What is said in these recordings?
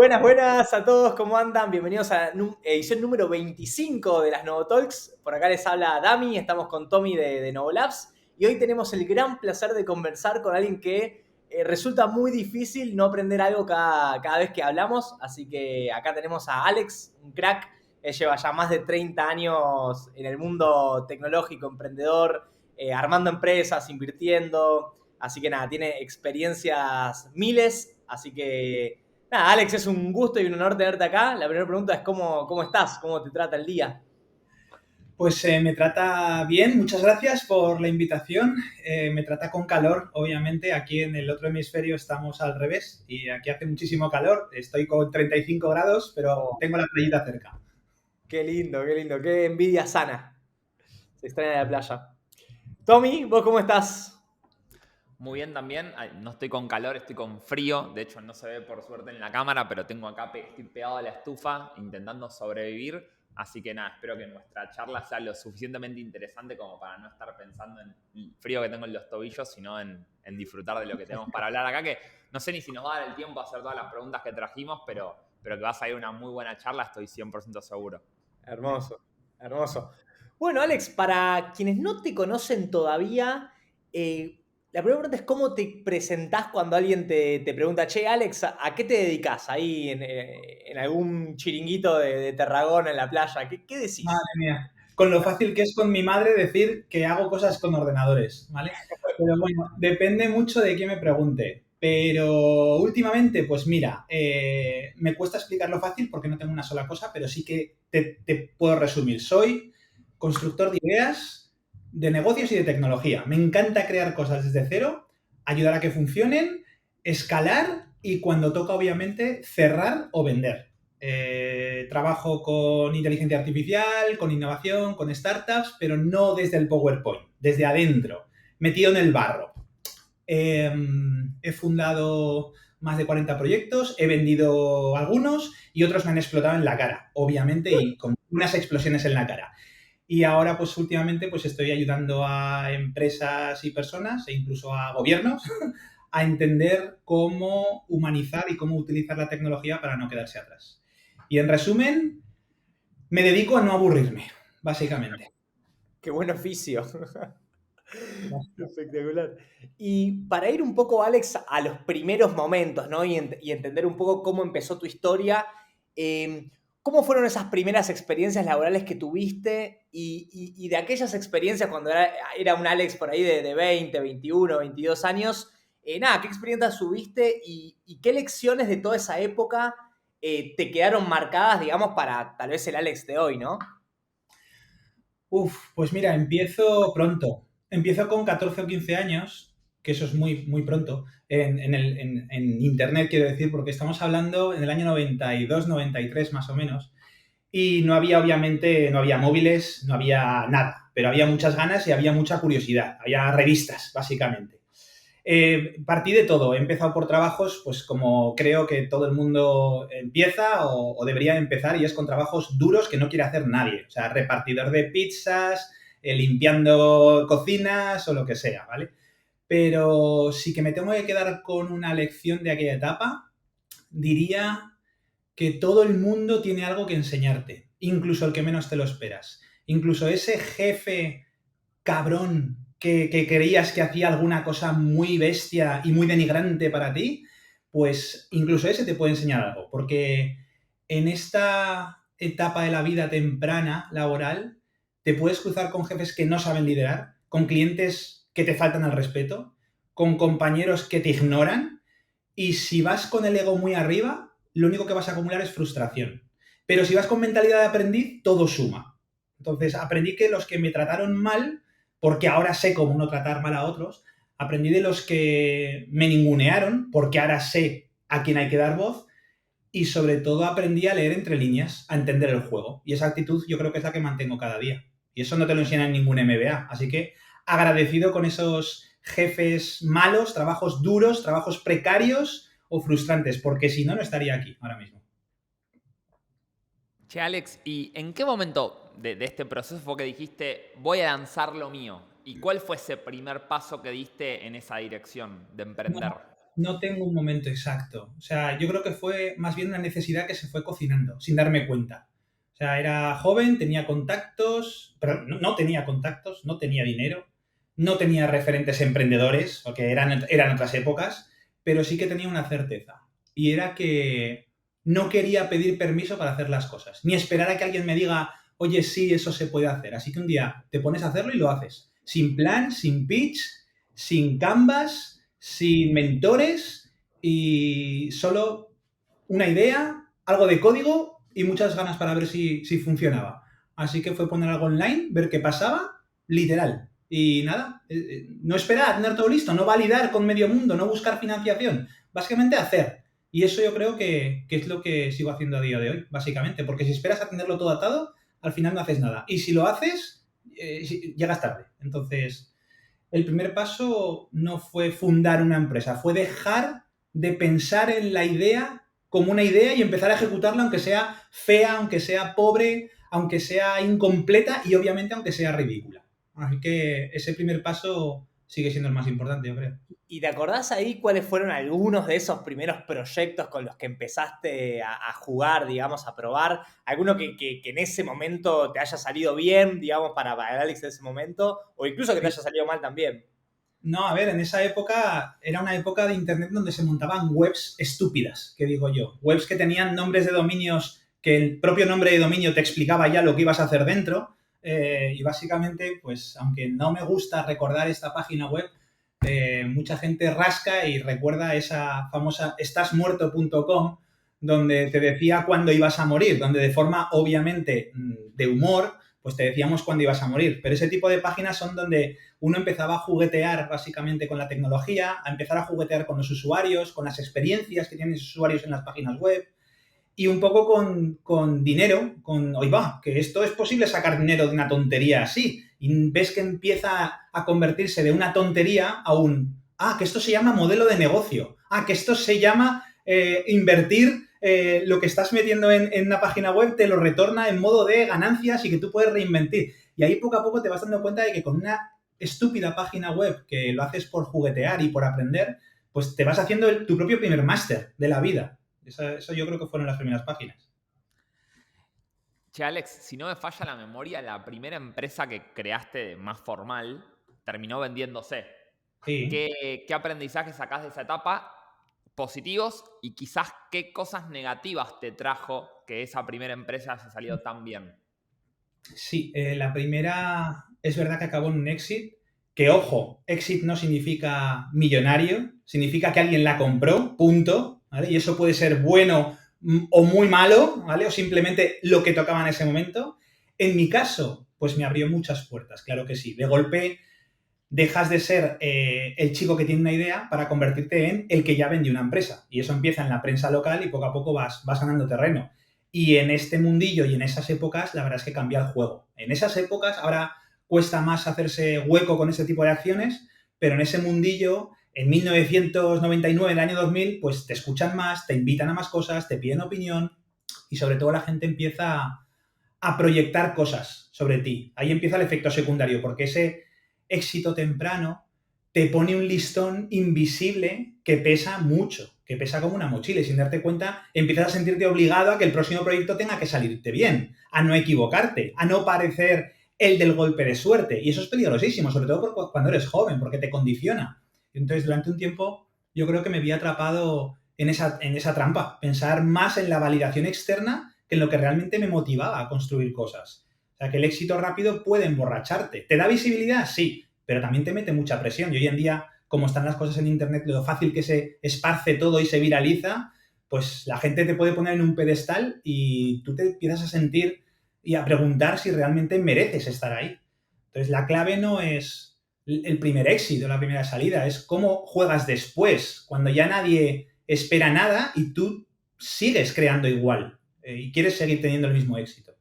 Buenas, buenas a todos, ¿cómo andan? Bienvenidos a la edición número 25 de las Novo Talks. Por acá les habla Dami, estamos con Tommy de Novo Labs y hoy tenemos el gran placer de conversar con alguien que resulta muy difícil no aprender algo cada vez que hablamos. Así que acá tenemos a Alex, un crack. Él lleva ya más de 30 años en el mundo tecnológico, emprendedor, armando empresas, invirtiendo. Así que nada, tiene experiencias miles. Así que nada, Alex, es un gusto y un honor tenerte acá. La primera pregunta es cómo estás, cómo te trata el día. Pues me trata bien, muchas gracias por la invitación. Me trata con calor, obviamente. Aquí en el otro hemisferio estamos al revés y aquí hace muchísimo calor. Estoy con 35 grados, pero Oh, tengo la playita cerca. qué lindo, qué envidia sana. Se extraña la playa. Tommy, ¿vos cómo estás? Muy bien también. Ay, no estoy con calor, estoy con frío. De hecho, no se ve por suerte en la cámara, pero tengo acá, estoy pegado a la estufa intentando sobrevivir. Así que nada, espero que nuestra charla sea lo suficientemente interesante como para no estar pensando en el frío que tengo en los tobillos, sino en disfrutar de lo que tenemos para hablar acá, que no sé ni si nos va a dar el tiempo a hacer todas las preguntas que trajimos, pero que va a salir una muy buena charla, estoy 100% seguro. Hermoso, hermoso. Bueno, Alex, para quienes no te conocen todavía, la primera pregunta es cómo te presentás cuando alguien te pregunta, che, Alex, ¿a qué te dedicas ahí en algún chiringuito de Tarragona, en la playa? ¿Qué Madre decís? mía, con lo fácil que es con mi madre decir que hago cosas con ordenadores, ¿vale? Pero bueno, depende mucho de quién me pregunte. Pero últimamente, pues mira, me cuesta explicarlo fácil porque no tengo una sola cosa, pero sí que te puedo resumir. Soy constructor de ideas, de negocios y de tecnología. Me encanta crear cosas desde cero, ayudar a que funcionen, escalar y cuando toca, obviamente, cerrar o vender. Trabajo con inteligencia artificial, con innovación, con startups, pero no desde el PowerPoint, desde adentro, metido en el barro. He fundado más de 40 proyectos, he vendido algunos y otros me han explotado en la cara, obviamente, y con unas explosiones en la cara. Y ahora, pues últimamente, pues estoy ayudando a empresas y personas e incluso a gobiernos a entender cómo humanizar y cómo utilizar la tecnología para no quedarse atrás. Y en resumen, me dedico a no aburrirme, básicamente. Qué buen oficio. Espectacular. Y para ir un poco, Alex, a los primeros momentos, ¿no? Y entender un poco cómo empezó tu historia, ¿cómo fueron esas primeras experiencias laborales que tuviste? Y de aquellas experiencias cuando era un Alex por ahí de 20, 21, 22 años, nada, ¿qué experiencias tuviste y qué lecciones de toda esa época te quedaron marcadas, digamos, para tal vez el Alex de hoy, ¿no? Pues mira, empiezo pronto. Empiezo con 14 o 15 años, que eso es muy, muy pronto, en Internet, quiero decir, porque estamos hablando en el año 92, 93 más o menos. Y no había, obviamente, no había móviles, no había nada, pero había muchas ganas y había mucha curiosidad. Había revistas, básicamente. Partí de todo. He empezado por trabajos, pues como creo que todo el mundo empieza o debería empezar, y es con trabajos duros que no quiere hacer nadie. O sea, repartidor de pizzas, limpiando cocinas o lo que sea, ¿vale? Pero sí que me tengo que quedar con una lección de aquella etapa, diría que todo el mundo tiene algo que enseñarte, incluso el que menos te lo esperas. Incluso ese jefe cabrón que creías que hacía alguna cosa muy bestia y muy denigrante para ti, pues incluso ese te puede enseñar algo, porque en esta etapa de la vida temprana laboral te puedes cruzar con jefes que no saben liderar, con clientes que te faltan al respeto, con compañeros que te ignoran, y si vas con el ego muy arriba, lo único que vas a acumular es frustración. Pero si vas con mentalidad de aprendiz, todo suma. Entonces, aprendí que los que me trataron mal, porque ahora sé cómo no tratar mal a otros, aprendí de los que me ningunearon, porque ahora sé a quién hay que dar voz, y sobre todo aprendí a leer entre líneas, a entender el juego. Y esa actitud yo creo que es la que mantengo cada día. Y eso no te lo enseña en ningún MBA. Así que agradecido con esos jefes malos, trabajos duros, trabajos precarios o frustrantes, porque si no, no estaría aquí ahora mismo. Che, Alex, ¿y en qué momento de este proceso fue que dijiste, voy a lanzar lo mío? ¿Y cuál fue ese primer paso que diste en esa dirección de emprender? No tengo un momento exacto. O sea, yo creo que fue más bien una necesidad que se fue cocinando, sin darme cuenta. O sea, era joven, tenía contactos, pero no tenía contactos, no tenía dinero, no tenía referentes emprendedores, porque eran otras épocas, pero sí que tenía una certeza. Y era que no quería pedir permiso para hacer las cosas, ni esperar a que alguien me diga, oye, sí, eso se puede hacer. Así que un día te pones a hacerlo y lo haces. Sin plan, sin pitch, sin canvas, sin mentores y solo una idea, algo de código y muchas ganas para ver si funcionaba. Así que fue poner algo online, ver qué pasaba, literal. Y nada, no esperar a tener todo listo, no validar con medio mundo, no buscar financiación, básicamente hacer. Y eso yo creo que es lo que sigo haciendo a día de hoy, básicamente, porque si esperas a tenerlo todo atado, al final no haces nada. Y si lo haces, llegas tarde. Entonces, el primer paso no fue fundar una empresa, fue dejar de pensar en la idea como una idea y empezar a ejecutarla aunque sea fea, aunque sea pobre, aunque sea incompleta y obviamente aunque sea ridícula. Así que ese primer paso sigue siendo el más importante, yo creo. ¿Y te acordás ahí cuáles fueron algunos de esos primeros proyectos con los que empezaste a jugar, digamos, a probar? ¿Alguno que en ese momento te haya salido bien, digamos, para el Alex de ese momento? O incluso que te haya salido mal también. No, a ver, en esa época era una época de Internet donde se montaban webs estúpidas, que digo yo. Webs que tenían nombres de dominios que el propio nombre de dominio te explicaba ya lo que ibas a hacer dentro. Y básicamente, pues, aunque no me gusta recordar esta página web, mucha gente rasca y recuerda esa famosa estasmuerto.com donde te decía cuándo ibas a morir, donde de forma obviamente de humor, pues te decíamos cuándo ibas a morir. Pero ese tipo de páginas son donde uno empezaba a juguetear básicamente con la tecnología, a empezar a juguetear con los usuarios, con las experiencias que tienen los usuarios en las páginas web y un poco con dinero, oye va, que esto es posible sacar dinero de una tontería así. Y ves que empieza a convertirse de una tontería a que esto se llama modelo de negocio, que esto se llama invertir lo que estás metiendo en una página web te lo retorna en modo de ganancias y que tú puedes reinvertir. Y ahí poco a poco te vas dando cuenta de que con una estúpida página web que lo haces por juguetear y por aprender, pues te vas haciendo tu propio primer máster de la vida. Eso yo creo que fueron las primeras páginas. Che, Alex, si no me falla la memoria, la primera empresa que creaste más formal terminó vendiéndose. Sí. ¿Qué aprendizaje sacás de esa etapa? Positivos y quizás qué cosas negativas te trajo que esa primera empresa haya salido tan bien. Sí, la primera es verdad que acabó en un exit, que ojo, exit no significa millonario, significa que alguien la compró, punto, ¿vale? Y eso puede ser bueno o muy malo, ¿vale? O simplemente lo que tocaba en ese momento. En mi caso, pues me abrió muchas puertas, claro que sí. De golpe dejas de ser el chico que tiene una idea para convertirte en el que ya vendió una empresa. Y eso empieza en la prensa local y poco a poco vas ganando terreno. Y en este mundillo y en esas épocas, la verdad es que cambia el juego. En esas épocas, ahora cuesta más hacerse hueco con ese tipo de acciones, pero en ese mundillo, en 1999, el año 2000, pues te escuchan más, te invitan a más cosas, te piden opinión y sobre todo la gente empieza a proyectar cosas sobre ti. Ahí empieza el efecto secundario, porque ese éxito temprano te pone un listón invisible que pesa mucho, que pesa como una mochila y sin darte cuenta empiezas a sentirte obligado a que el próximo proyecto tenga que salirte bien, a no equivocarte, a no parecer el del golpe de suerte. Y eso es peligrosísimo, sobre todo cuando eres joven, porque te condiciona. Entonces, durante un tiempo yo creo que me vi atrapado en esa trampa, pensar más en la validación externa que en lo que realmente me motivaba a construir cosas. O sea, que el éxito rápido puede emborracharte. ¿Te da visibilidad? Sí, pero también te mete mucha presión. Y hoy en día, como están las cosas en Internet, lo fácil que se esparce todo y se viraliza, pues la gente te puede poner en un pedestal y tú te empiezas a sentir y a preguntar si realmente mereces estar ahí. Entonces, la clave no es el primer éxito, la primera salida, es cómo juegas después, cuando ya nadie espera nada y tú sigues creando igual y quieres seguir teniendo el mismo éxito.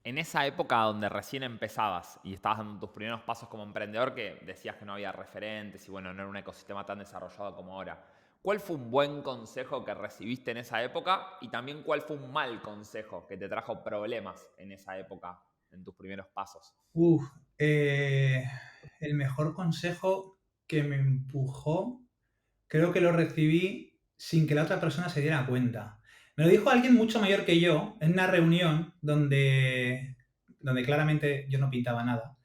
En esa época donde recién empezabas y estabas dando tus primeros pasos como emprendedor, que decías que no había referentes y bueno, no era un ecosistema tan desarrollado como ahora, ¿cuál fue un buen consejo que recibiste en esa época y también cuál fue un mal consejo que te trajo problemas en esa época, en tus primeros pasos? Uf, el mejor consejo que me empujó. creo que lo recibí sin que la otra persona se diera cuenta. Me lo dijo alguien mucho mayor que yo en una reunión donde claramente yo no pintaba nada.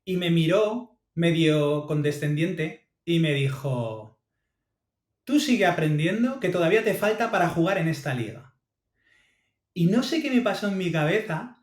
Y me miró medio condescendiente y me dijo, tú sigue aprendiendo que todavía te falta para jugar en esta liga. Y no sé qué me pasó en mi cabeza,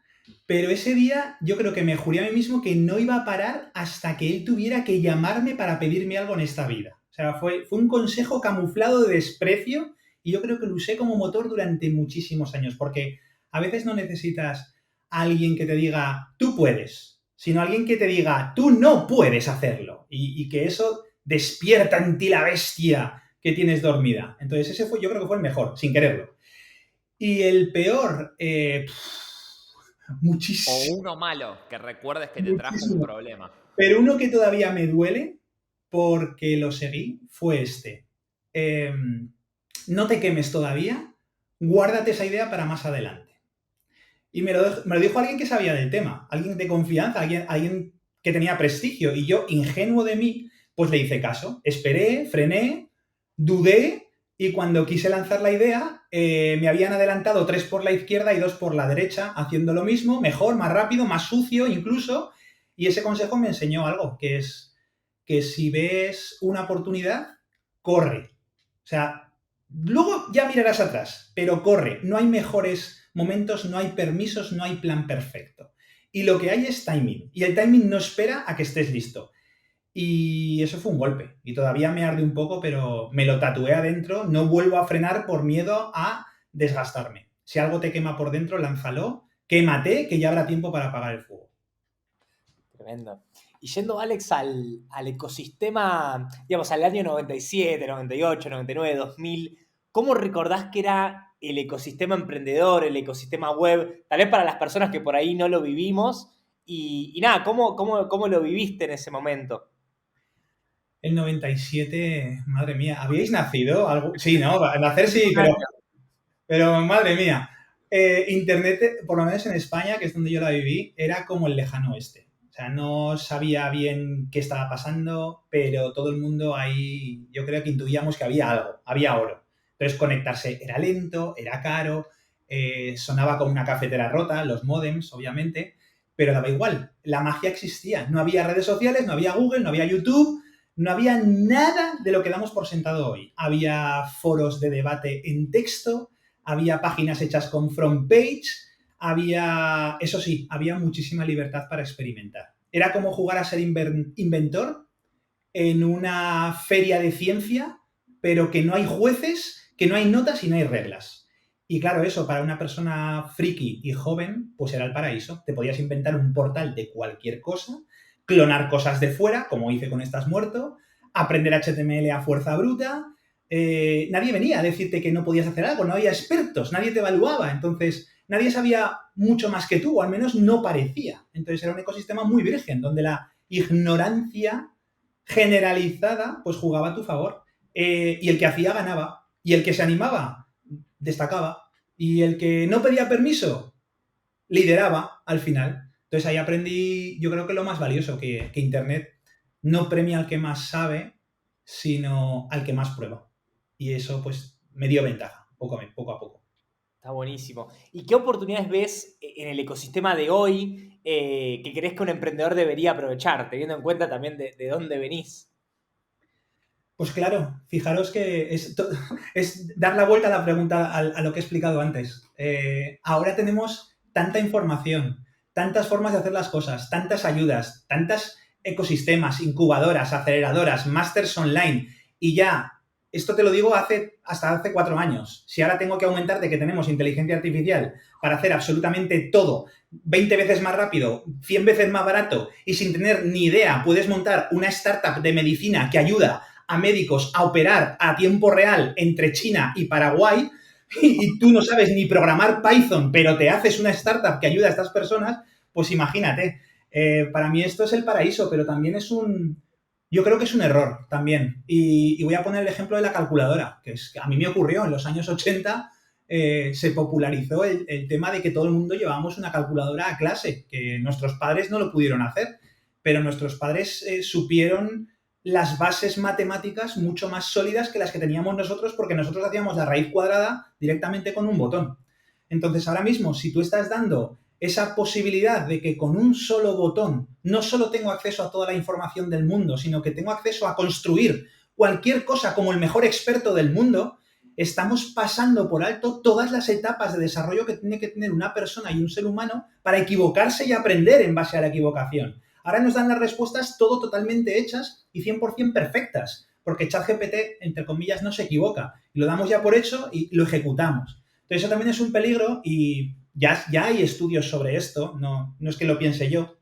pero ese día yo creo que me juré a mí mismo que no iba a parar hasta que él tuviera que llamarme para pedirme algo en esta vida. O sea, fue un consejo camuflado de desprecio y yo creo que lo usé como motor durante muchísimos años, porque a veces no necesitas a alguien que te diga, tú puedes, sino alguien que te diga, tú no puedes hacerlo. Y que eso despierta en ti la bestia que tienes dormida. Entonces ese fue, yo creo que fue el mejor, sin quererlo. Y el peor, O muchísimo, uno malo, que recuerdes que te trajo un muchísimo. problema. Pero uno que todavía me duele, porque lo seguí, fue este. Eh, no te quemes todavía, guárdate esa idea para más adelante. Y me lo dijo alguien que sabía del tema, alguien de confianza, alguien que tenía prestigio. Y yo, ingenuo de mí, pues le hice caso. Esperé, frené, dudé y cuando quise lanzar la idea, me habían adelantado 3 por la izquierda y 2 por la derecha, haciendo lo mismo, mejor, más rápido, más sucio incluso. Y ese consejo me enseñó algo, que es que si ves una oportunidad, corre. O sea, luego ya mirarás atrás, pero corre. No hay mejores momentos, no hay permisos, no hay plan perfecto. Y lo que hay es timing. Y el timing no espera a que estés listo. Y eso fue un golpe. Y todavía me arde un poco, pero me lo tatué adentro. No vuelvo a frenar por miedo a desgastarme. Si algo te quema por dentro, lánzalo. Quémate, que ya habrá tiempo para apagar el fuego. Tremendo. Y yendo, Alex, al ecosistema, digamos, al año 97, 98, 99, 2000, ¿cómo recordás que era el ecosistema emprendedor, el ecosistema web? Tal vez para las personas que por ahí no lo vivimos. Y nada, ¿cómo lo viviste en ese momento? El 97, madre mía, ¿habíais nacido? ¿Algo? Sí, ¿no? Nacer sí, Un año. pero madre mía. Internet, por lo menos en España, que es donde yo la viví, era como el lejano oeste. O sea, no sabía bien qué estaba pasando, pero todo el mundo ahí, yo creo que intuíamos que había algo, había oro. Entonces conectarse era lento, era caro, sonaba como una cafetera rota, los módems, obviamente, pero daba igual, la magia existía. No había redes sociales, no había Google, no había YouTube, no había nada de lo que damos por sentado hoy. Había foros de debate en texto, había páginas hechas con front page, había, eso sí, había muchísima libertad para experimentar. Era como jugar a ser inventor en una feria de ciencia, pero que no hay jueces, que no hay notas y no hay reglas. Y claro, eso para una persona friki y joven, pues era el paraíso. Te podías inventar un portal de cualquier cosa, clonar cosas de fuera, como hice con Estás Muerto, aprender HTML a fuerza bruta. Nadie venía a decirte que no podías hacer algo, no había expertos, nadie te evaluaba, entonces nadie sabía mucho más que tú, o al menos no parecía. Entonces era un ecosistema muy virgen, donde la ignorancia generalizada pues jugaba a tu favor. Y el que hacía ganaba, y el que se animaba destacaba, y el que no pedía permiso lideraba al final. Entonces ahí aprendí, yo creo que lo más valioso, que Internet no premia al que más sabe, sino al que más prueba. Y eso pues me dio ventaja, poco a poco. Está buenísimo. ¿Y qué oportunidades ves en el ecosistema de hoy que crees que un emprendedor debería aprovechar, teniendo en cuenta también de dónde venís? Pues claro, fijaros que es dar la vuelta a la pregunta, a lo que he explicado antes. Ahora tenemos tanta información, tantas formas de hacer las cosas, tantas ayudas, tantos ecosistemas, incubadoras, aceleradoras, másters online, y ya, esto te lo digo hasta hace 4 años. Si ahora tengo que aumentar de que tenemos inteligencia artificial para hacer absolutamente todo 20 veces más rápido, 100 veces más barato, y sin tener ni idea, puedes montar una startup de medicina que ayuda a médicos a operar a tiempo real entre China y Paraguay y tú no sabes ni programar Python, pero te haces una startup que ayuda a estas personas, pues imagínate. Para mí esto es el paraíso, pero también yo creo que es un error también. Y voy a poner el ejemplo de la calculadora, que a mí me ocurrió en los años 80, se popularizó el tema de que todo el mundo llevábamos una calculadora a clase, que nuestros padres no lo pudieron hacer, pero nuestros padres supieron las bases matemáticas mucho más sólidas que las que teníamos nosotros, porque nosotros hacíamos la raíz cuadrada directamente con un botón. Entonces, ahora mismo, si tú estás dando esa posibilidad de que con un solo botón no solo tengo acceso a toda la información del mundo, sino que tengo acceso a construir cualquier cosa como el mejor experto del mundo, estamos pasando por alto todas las etapas de desarrollo que tiene que tener una persona y un ser humano para equivocarse y aprender en base a la equivocación. Ahora nos dan las respuestas todo totalmente hechas y 100% perfectas, porque ChatGPT, entre comillas, no se equivoca. Y lo damos ya por hecho y lo ejecutamos. Entonces, eso también es un peligro y ya hay estudios sobre esto, no es que lo piense yo,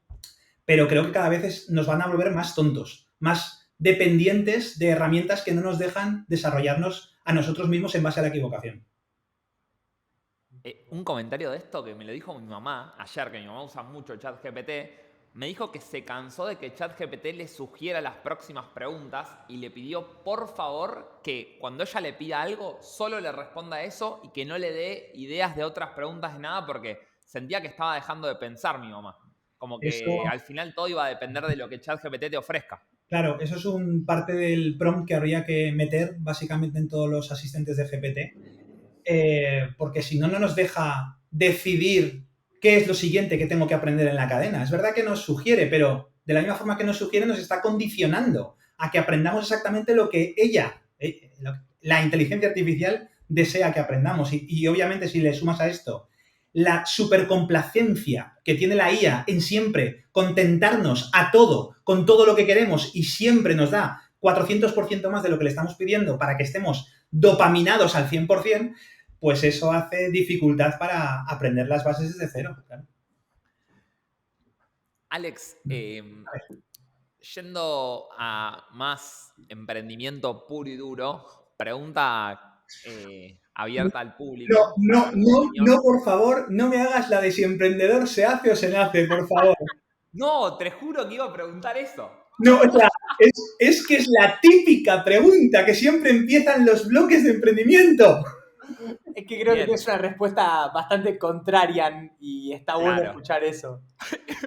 pero creo que cada vez nos van a volver más tontos, más dependientes de herramientas que no nos dejan desarrollarnos a nosotros mismos en base a la equivocación. Un comentario de esto que me lo dijo mi mamá ayer, que mi mamá usa mucho ChatGPT, me dijo que se cansó de que ChatGPT le sugiera las próximas preguntas y le pidió por favor que cuando ella le pida algo solo le responda eso y que no le dé ideas de otras preguntas de nada porque sentía que estaba dejando de pensar mi mamá. Como que al final todo iba a depender de lo que ChatGPT te ofrezca. Claro, eso es parte del prompt que habría que meter básicamente en todos los asistentes de GPT, porque si no, no nos deja decidir qué es lo siguiente que tengo que aprender en la cadena. Es verdad que nos sugiere, pero de la misma forma que nos sugiere, nos está condicionando a que aprendamos exactamente lo que la inteligencia artificial, desea que aprendamos. Y obviamente, si le sumas a esto la supercomplacencia que tiene la IA en siempre contentarnos a todo, con todo lo que queremos y siempre nos da 400% más de lo que le estamos pidiendo para que estemos dopaminados al 100%, pues eso hace dificultad para aprender las bases desde cero. Claro. Alex, yendo a más emprendimiento puro y duro, pregunta abierta al público. No, por favor, no me hagas la de si emprendedor se hace o se nace, por favor. No, te juro que iba a preguntar eso. No, o sea, es que es la típica pregunta que siempre empiezan los bloques de emprendimiento. Es que creo que es una respuesta bastante contraria y está bueno escuchar eso.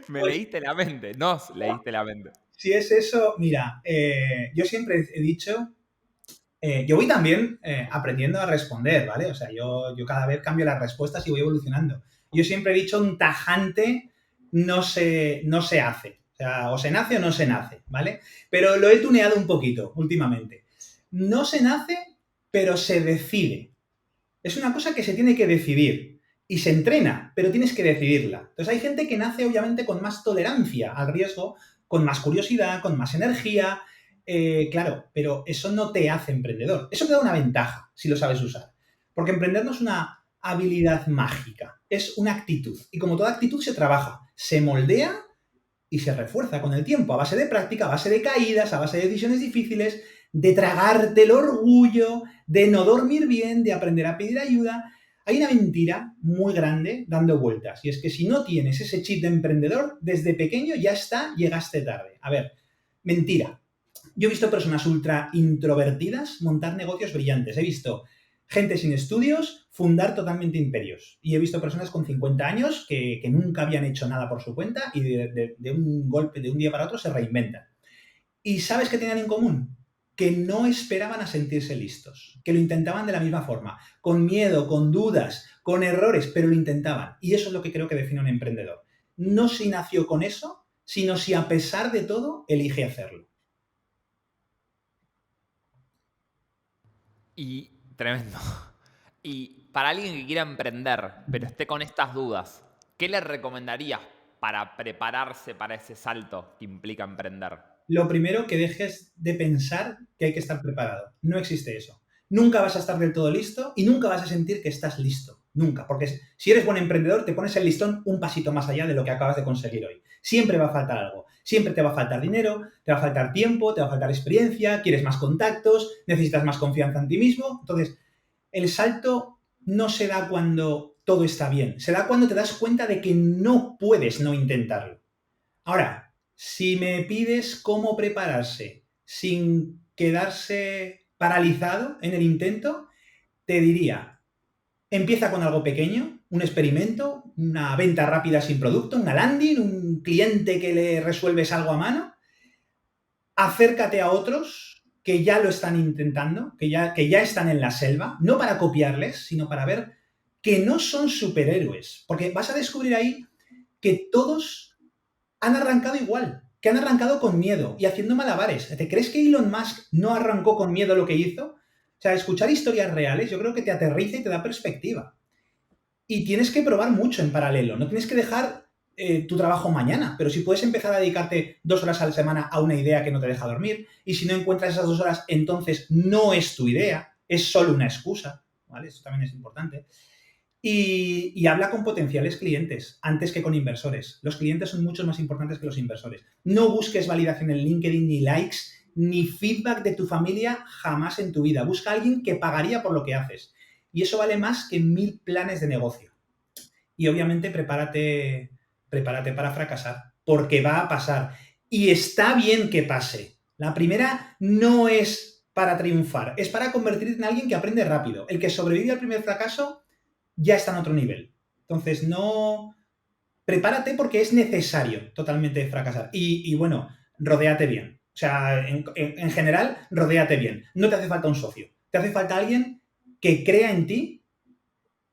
Me leíste la mente, nos leíste la mente. Si es eso, mira, yo siempre he dicho, yo voy también aprendiendo a responder, ¿vale? O sea, yo cada vez cambio las respuestas y voy evolucionando. Yo siempre he dicho un tajante no se hace. O sea, o se nace o no se nace, ¿vale? Pero lo he tuneado un poquito últimamente. No se nace, pero se decide. Es una cosa que se tiene que decidir y se entrena, pero tienes que decidirla. Entonces hay gente que nace obviamente con más tolerancia al riesgo, con más curiosidad, con más energía, claro, pero eso no te hace emprendedor. Eso te da una ventaja si lo sabes usar. Porque emprender no es una habilidad mágica, es una actitud. Y como toda actitud se trabaja, se moldea y se refuerza con el tiempo, a base de práctica, a base de caídas, a base de decisiones difíciles, de tragarte el orgullo, de no dormir bien, de aprender a pedir ayuda. Hay una mentira muy grande dando vueltas, y es que si no tienes ese chip de emprendedor, desde pequeño ya llegaste tarde. A ver, mentira. Yo he visto personas ultra introvertidas montar negocios brillantes. He visto gente sin estudios fundar totalmente imperios. Y he visto personas con 50 años que nunca habían hecho nada por su cuenta y de un golpe, de un día para otro, se reinventan. ¿Y sabes qué tenían en común? Que no esperaban a sentirse listos, que lo intentaban de la misma forma, con miedo, con dudas, con errores, pero lo intentaban. Y eso es lo que creo que define a un emprendedor. No si nació con eso, sino si a pesar de todo elige hacerlo. Y tremendo. Y para alguien que quiera emprender, pero esté con estas dudas, ¿qué le recomendarías para prepararse para ese salto que implica emprender? Lo primero, que dejes de pensar que hay que estar preparado. No existe eso. Nunca vas a estar del todo listo y nunca vas a sentir que estás listo. Nunca. Porque si eres buen emprendedor, te pones el listón un pasito más allá de lo que acabas de conseguir hoy. Siempre va a faltar algo. Siempre te va a faltar dinero, te va a faltar tiempo, te va a faltar experiencia, quieres más contactos, necesitas más confianza en ti mismo. Entonces, el salto no se da cuando todo está bien. Se da cuando te das cuenta de que no puedes no intentarlo. Ahora, si me pides cómo prepararse sin quedarse paralizado en el intento, te diría, empieza con algo pequeño, un experimento, una venta rápida sin producto, una landing, un cliente que le resuelves algo a mano. acércate a otros que ya lo están intentando, que ya están en la selva, no para copiarles, sino para ver que no son superhéroes. Porque vas a descubrir ahí que todos han arrancado igual, que han arrancado con miedo y haciendo malabares. ¿Te crees que Elon Musk no arrancó con miedo lo que hizo? O sea, escuchar historias reales yo creo que te aterriza y te da perspectiva. Y tienes que probar mucho en paralelo, no tienes que dejar tu trabajo mañana, pero si puedes empezar a dedicarte 2 horas a la semana a una idea que no te deja dormir, y si no encuentras esas 2 horas, entonces no es tu idea, es solo una excusa, ¿vale? Eso también es importante. Y habla con potenciales clientes antes que con inversores. Los clientes son mucho más importantes que los inversores. No busques validación en LinkedIn, ni likes, ni feedback de tu familia jamás en tu vida. Busca a alguien que pagaría por lo que haces. Y eso vale más que 1000 planes de negocio. Y obviamente prepárate para fracasar, porque va a pasar. Y está bien que pase. La primera no es para triunfar, es para convertirte en alguien que aprende rápido. El que sobrevive al primer fracaso ya está en otro nivel. Entonces, no... Prepárate porque es necesario totalmente fracasar. Y bueno, rodéate bien. O sea, en general, rodéate bien. No te hace falta un socio. Te hace falta alguien que crea en ti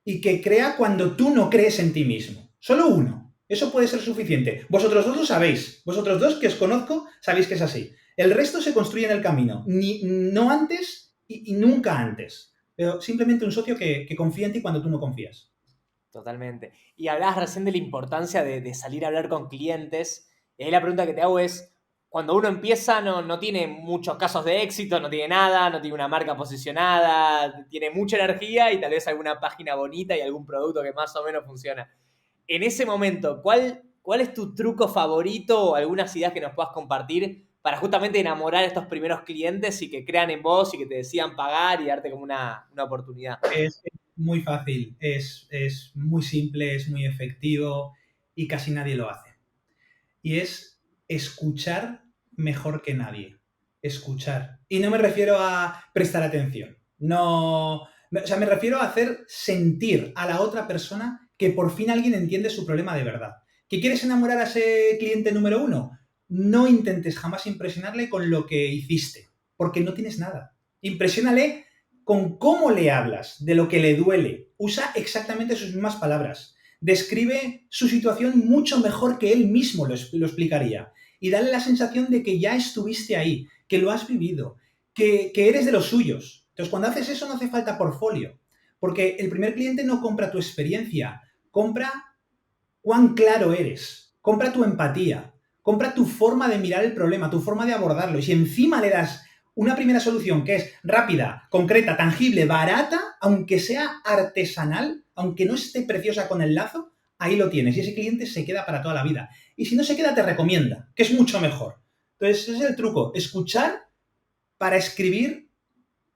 y que crea cuando tú no crees en ti mismo. Solo uno. Eso puede ser suficiente. Vosotros dos lo sabéis. Vosotros dos que os conozco sabéis que es así. El resto se construye en el camino. No antes y nunca antes. Pero simplemente un socio que confía en ti cuando tú no confías. Totalmente. Y hablabas recién de la importancia de salir a hablar con clientes. Y ahí la pregunta que te hago es, cuando uno empieza no tiene muchos casos de éxito, no tiene nada, no tiene una marca posicionada, tiene mucha energía y tal vez alguna página bonita y algún producto que más o menos funciona. En ese momento, ¿cuál es tu truco favorito o algunas ideas que nos puedas compartir para justamente enamorar a estos primeros clientes y que crean en vos y que te decidan pagar y darte como una oportunidad? Es muy fácil, es muy simple, es muy efectivo y casi nadie lo hace. Y es escuchar mejor que nadie. Escuchar. Y no me refiero a prestar atención. No. O sea, me refiero a hacer sentir a la otra persona que por fin alguien entiende su problema de verdad. ¿Que quieres enamorar a ese cliente número 1? No intentes jamás impresionarle con lo que hiciste, porque no tienes nada. Impresiónale con cómo le hablas, de lo que le duele. Usa exactamente sus mismas palabras. Describe su situación mucho mejor que él mismo lo explicaría. Y dale la sensación de que ya estuviste ahí, que lo has vivido, que eres de los suyos. Entonces, cuando haces eso no hace falta portfolio, porque el primer cliente no compra tu experiencia, compra cuán claro eres, compra tu empatía, compra tu forma de mirar el problema, tu forma de abordarlo. Y si encima le das una primera solución que es rápida, concreta, tangible, barata, aunque sea artesanal, aunque no esté preciosa con el lazo, ahí lo tienes. Y ese cliente se queda para toda la vida. Y si no se queda, te recomienda, que es mucho mejor. Entonces, ese es el truco. Escuchar para escribir,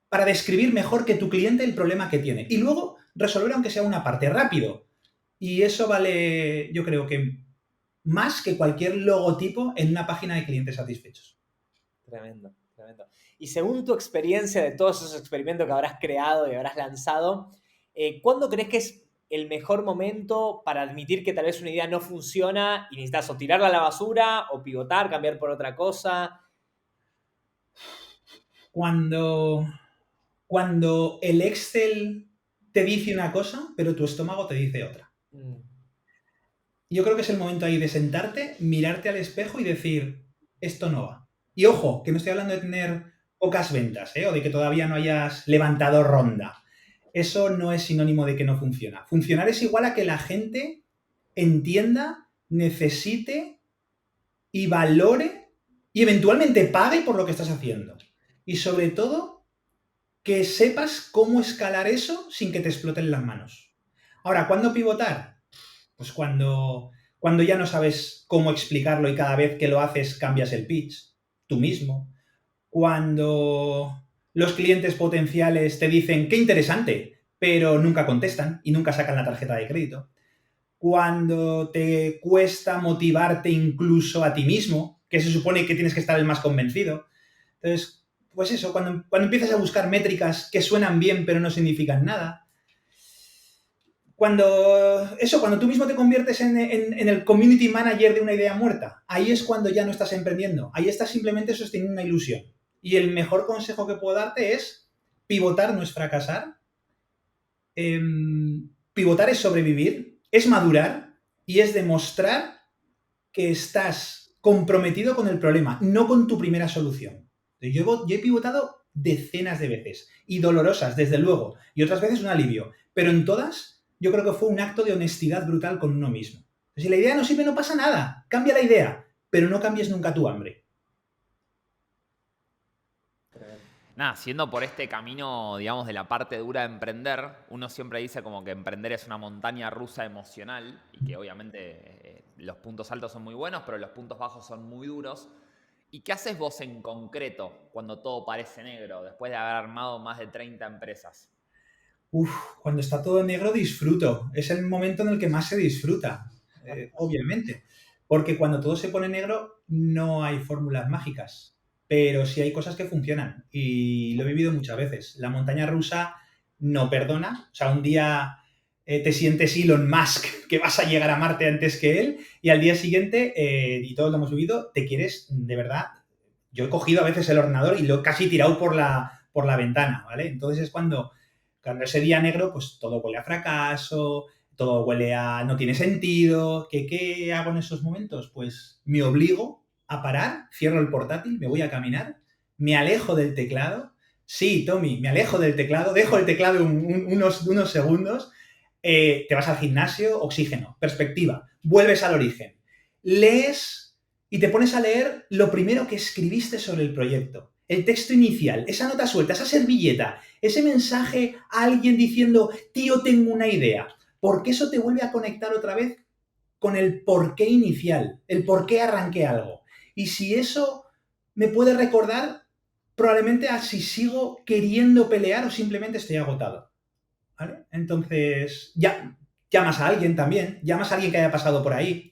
para describir mejor que tu cliente el problema que tiene. Y luego resolver aunque sea una parte rápido. Y eso vale, yo creo que más que cualquier logotipo en una página de clientes satisfechos. Tremendo, tremendo. Y según tu experiencia de todos esos experimentos que habrás creado y habrás lanzado, ¿cuándo crees que es el mejor momento para admitir que tal vez una idea no funciona y necesitas o tirarla a la basura o pivotar, cambiar por otra cosa? Cuando el Excel te dice una cosa, pero tu estómago te dice otra. Yo creo que es el momento ahí de sentarte, mirarte al espejo y decir, esto no va. Y ojo, que no estoy hablando de tener pocas ventas, o de que todavía no hayas levantado ronda. Eso no es sinónimo de que no funciona. Funcionar es igual a que la gente entienda, necesite y valore y eventualmente pague por lo que estás haciendo. Y sobre todo, que sepas cómo escalar eso sin que te exploten las manos. Ahora, ¿cuándo pivotar? Pues cuando ya no sabes cómo explicarlo y cada vez que lo haces cambias el pitch, tú mismo. Cuando los clientes potenciales te dicen, qué interesante, pero nunca contestan y nunca sacan la tarjeta de crédito. Cuando te cuesta motivarte incluso a ti mismo, que se supone que tienes que estar el más convencido. Entonces, pues eso, cuando empiezas a buscar métricas que suenan bien pero no significan nada. Cuando tú mismo te conviertes en el community manager de una idea muerta, ahí es cuando ya no estás emprendiendo. Ahí estás simplemente sosteniendo una ilusión. Y el mejor consejo que puedo darte es pivotar no es fracasar. Pivotar es sobrevivir, es madurar y es demostrar que estás comprometido con el problema, no con tu primera solución. Yo he pivotado decenas de veces y dolorosas, desde luego, y otras veces un alivio, pero en todas yo creo que fue un acto de honestidad brutal con uno mismo. Si la idea no sirve, no pasa nada, cambia la idea, pero no cambies nunca tu hambre. Nada, siendo por este camino, digamos, de la parte dura de emprender, uno siempre dice como que emprender es una montaña rusa emocional y que obviamente los puntos altos son muy buenos, pero los puntos bajos son muy duros. ¿Y qué haces vos en concreto cuando todo parece negro, después de haber armado más de 30 empresas? Cuando está todo negro disfruto. Es el momento en el que más se disfruta, obviamente. Porque cuando todo se pone negro no hay fórmulas mágicas, pero sí hay cosas que funcionan. Y lo he vivido muchas veces. La montaña rusa no perdona. O sea, un día te sientes Elon Musk, que vas a llegar a Marte antes que él, y al día siguiente, y todos lo hemos vivido, te quieres, de verdad. Yo he cogido a veces el ordenador y lo he casi tirado por la ventana, ¿vale? Entonces es cuando ese día negro, pues todo huele a fracaso, todo huele a no tiene sentido. ¿Qué hago en esos momentos? Pues me obligo a parar, cierro el portátil, me voy a caminar, me alejo del teclado. Sí, Tommy, me alejo del teclado, dejo el teclado unos segundos, te vas al gimnasio, oxígeno, perspectiva, vuelves al origen. Lees y te pones a leer lo primero que escribiste sobre el proyecto. El texto inicial, esa nota suelta, esa servilleta, ese mensaje a alguien diciendo, tío, tengo una idea. Porque eso te vuelve a conectar otra vez con el porqué inicial, el por qué arranqué algo. Y si eso me puede recordar probablemente a si sigo queriendo pelear o simplemente estoy agotado. ¿Vale? Entonces, ya llamas a alguien también, llamas a alguien que haya pasado por ahí.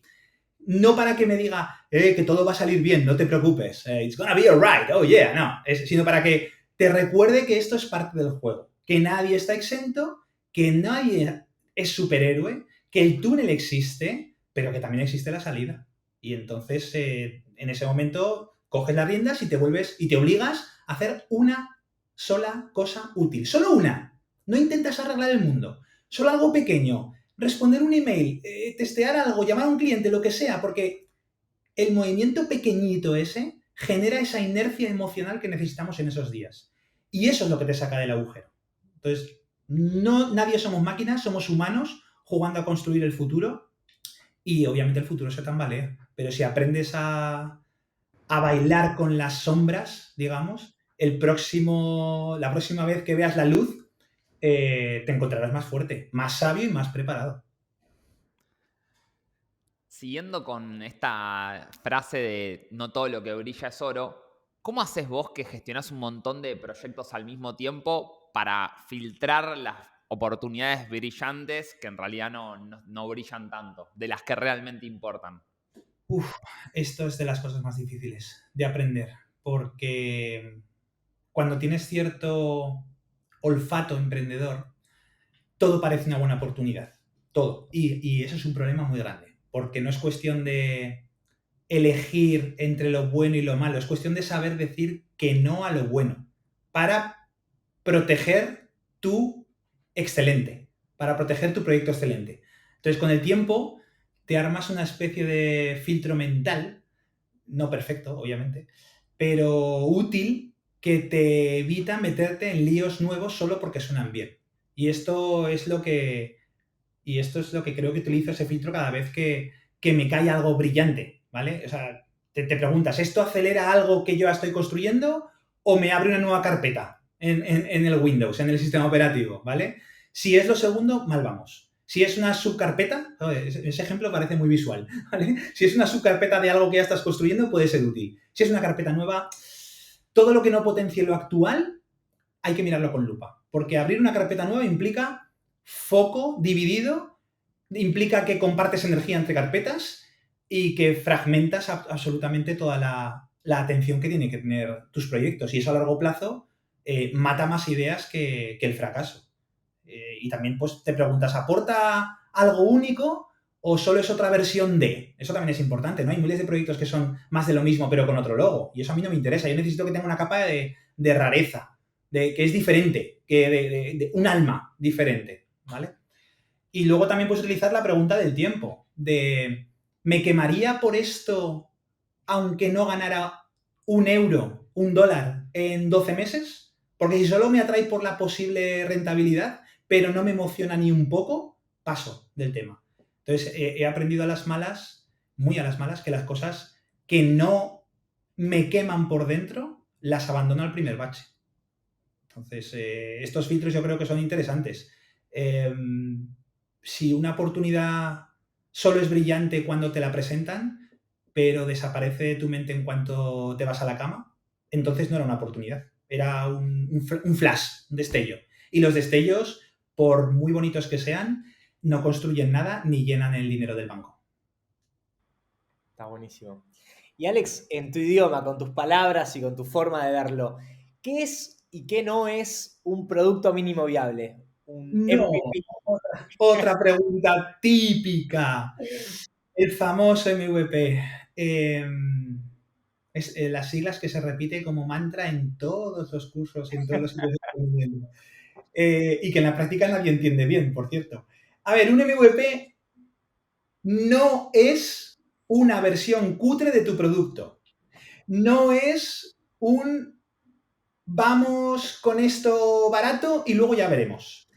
No para que me diga que todo va a salir bien, no te preocupes, it's gonna be alright, oh yeah, no, sino para que te recuerde que esto es parte del juego, que nadie está exento, que nadie es superhéroe, que el túnel existe, pero que también existe la salida. Y entonces, en ese momento, coges las riendas y te vuelves y te obligas a hacer una sola cosa útil, solo una. No intentas arreglar el mundo, solo algo pequeño. Responder un email, testear algo, llamar a un cliente, lo que sea, porque el movimiento pequeñito ese genera esa inercia emocional que necesitamos en esos días. Y eso es lo que te saca del agujero. Entonces, nadie somos máquinas, somos humanos jugando a construir el futuro y obviamente el futuro se tambalea. Pero si aprendes a bailar con las sombras, digamos, la próxima vez que veas la luz, te encontrarás más fuerte, más sabio y más preparado. Siguiendo con esta frase de no todo lo que brilla es oro, ¿cómo haces vos que gestionás un montón de proyectos al mismo tiempo para filtrar las oportunidades brillantes que en realidad no brillan tanto, de las que realmente importan? Esto es de las cosas más difíciles de aprender, porque cuando tienes cierto olfato emprendedor, todo parece una buena oportunidad, todo. Y eso es un problema muy grande, porque no es cuestión de elegir entre lo bueno y lo malo, es cuestión de saber decir que no a lo bueno, para proteger tu excelente, para proteger tu proyecto excelente. Entonces, con el tiempo, te armas una especie de filtro mental, no perfecto, obviamente, pero útil, que te evita meterte en líos nuevos solo porque suenan bien. Y esto es lo que creo que utilizo ese filtro cada vez que me cae algo brillante, ¿vale? O sea, te preguntas, ¿esto acelera algo que yo ya estoy construyendo o me abre una nueva carpeta en el Windows, en el sistema operativo, ¿vale? Si es lo segundo, mal vamos. Si es una subcarpeta, ese ejemplo parece muy visual, ¿vale? Si es una subcarpeta de algo que ya estás construyendo, puede ser útil. Si es una carpeta nueva, todo lo que no potencie lo actual, hay que mirarlo con lupa. Porque abrir una carpeta nueva implica foco dividido, implica que compartes energía entre carpetas y que fragmentas absolutamente toda la atención que tienen que tener tus proyectos. Y eso a largo plazo mata más ideas que el fracaso. Y también pues te preguntas, ¿aporta algo único o solo es otra versión de? Eso también es importante, ¿no? Hay miles de proyectos que son más de lo mismo pero con otro logo y eso a mí no me interesa. Yo necesito que tenga una capa de rareza, que es diferente, de un alma diferente, ¿vale? Y luego también puedes utilizar la pregunta del tiempo, ¿me quemaría por esto aunque no ganara €1, $1 en 12 meses? Porque si solo me atrae por la posible rentabilidad, pero no me emociona ni un poco, paso del tema. Entonces, he aprendido a las malas, muy a las malas, que las cosas que no me queman por dentro, las abandono al primer bache. Entonces, estos filtros yo creo que son interesantes. Si una oportunidad solo es brillante cuando te la presentan, pero desaparece de tu mente en cuanto te vas a la cama, entonces no era una oportunidad, era un flash, un destello. Y los destellos, por muy bonitos que sean, no construyen nada ni llenan el dinero del banco. Está buenísimo. Y Alex, en tu idioma, con tus palabras y con tu forma de verlo, ¿qué es y qué no es un producto mínimo viable? Un No, MVP. otra pregunta típica. El famoso MVP. Es las siglas que se repite como mantra en todos los cursos y en todos los sitios de emprendimiento. Y que en la práctica nadie entiende bien, por cierto. A ver, un MVP no es una versión cutre de tu producto. No es un vamos con esto barato y luego ya veremos.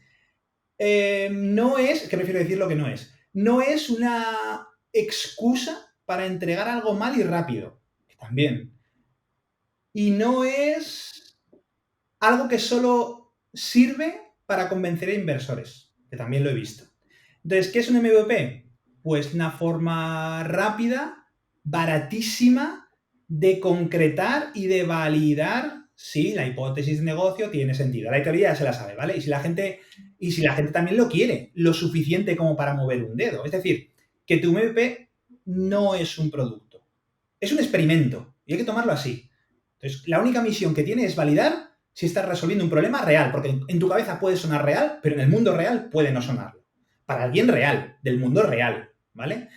No es, que prefiero decir lo que no es. No es una excusa para entregar algo mal y rápido, que también. Y no es algo que solo sirve para convencer a inversores, que también lo he visto. Entonces, ¿qué es un MVP? Pues una forma rápida, baratísima, de concretar y de validar si la hipótesis de negocio tiene sentido. La teoría ya se la sabe, ¿vale? Y si la gente también lo quiere, lo suficiente como para mover un dedo. Es decir, que tu MVP no es un producto, es un experimento y hay que tomarlo así. Entonces, la única misión que tiene es validar si estás resolviendo un problema real, porque en tu cabeza puede sonar real, pero en el mundo real puede no sonarlo. Para alguien real, del mundo real, ¿vale?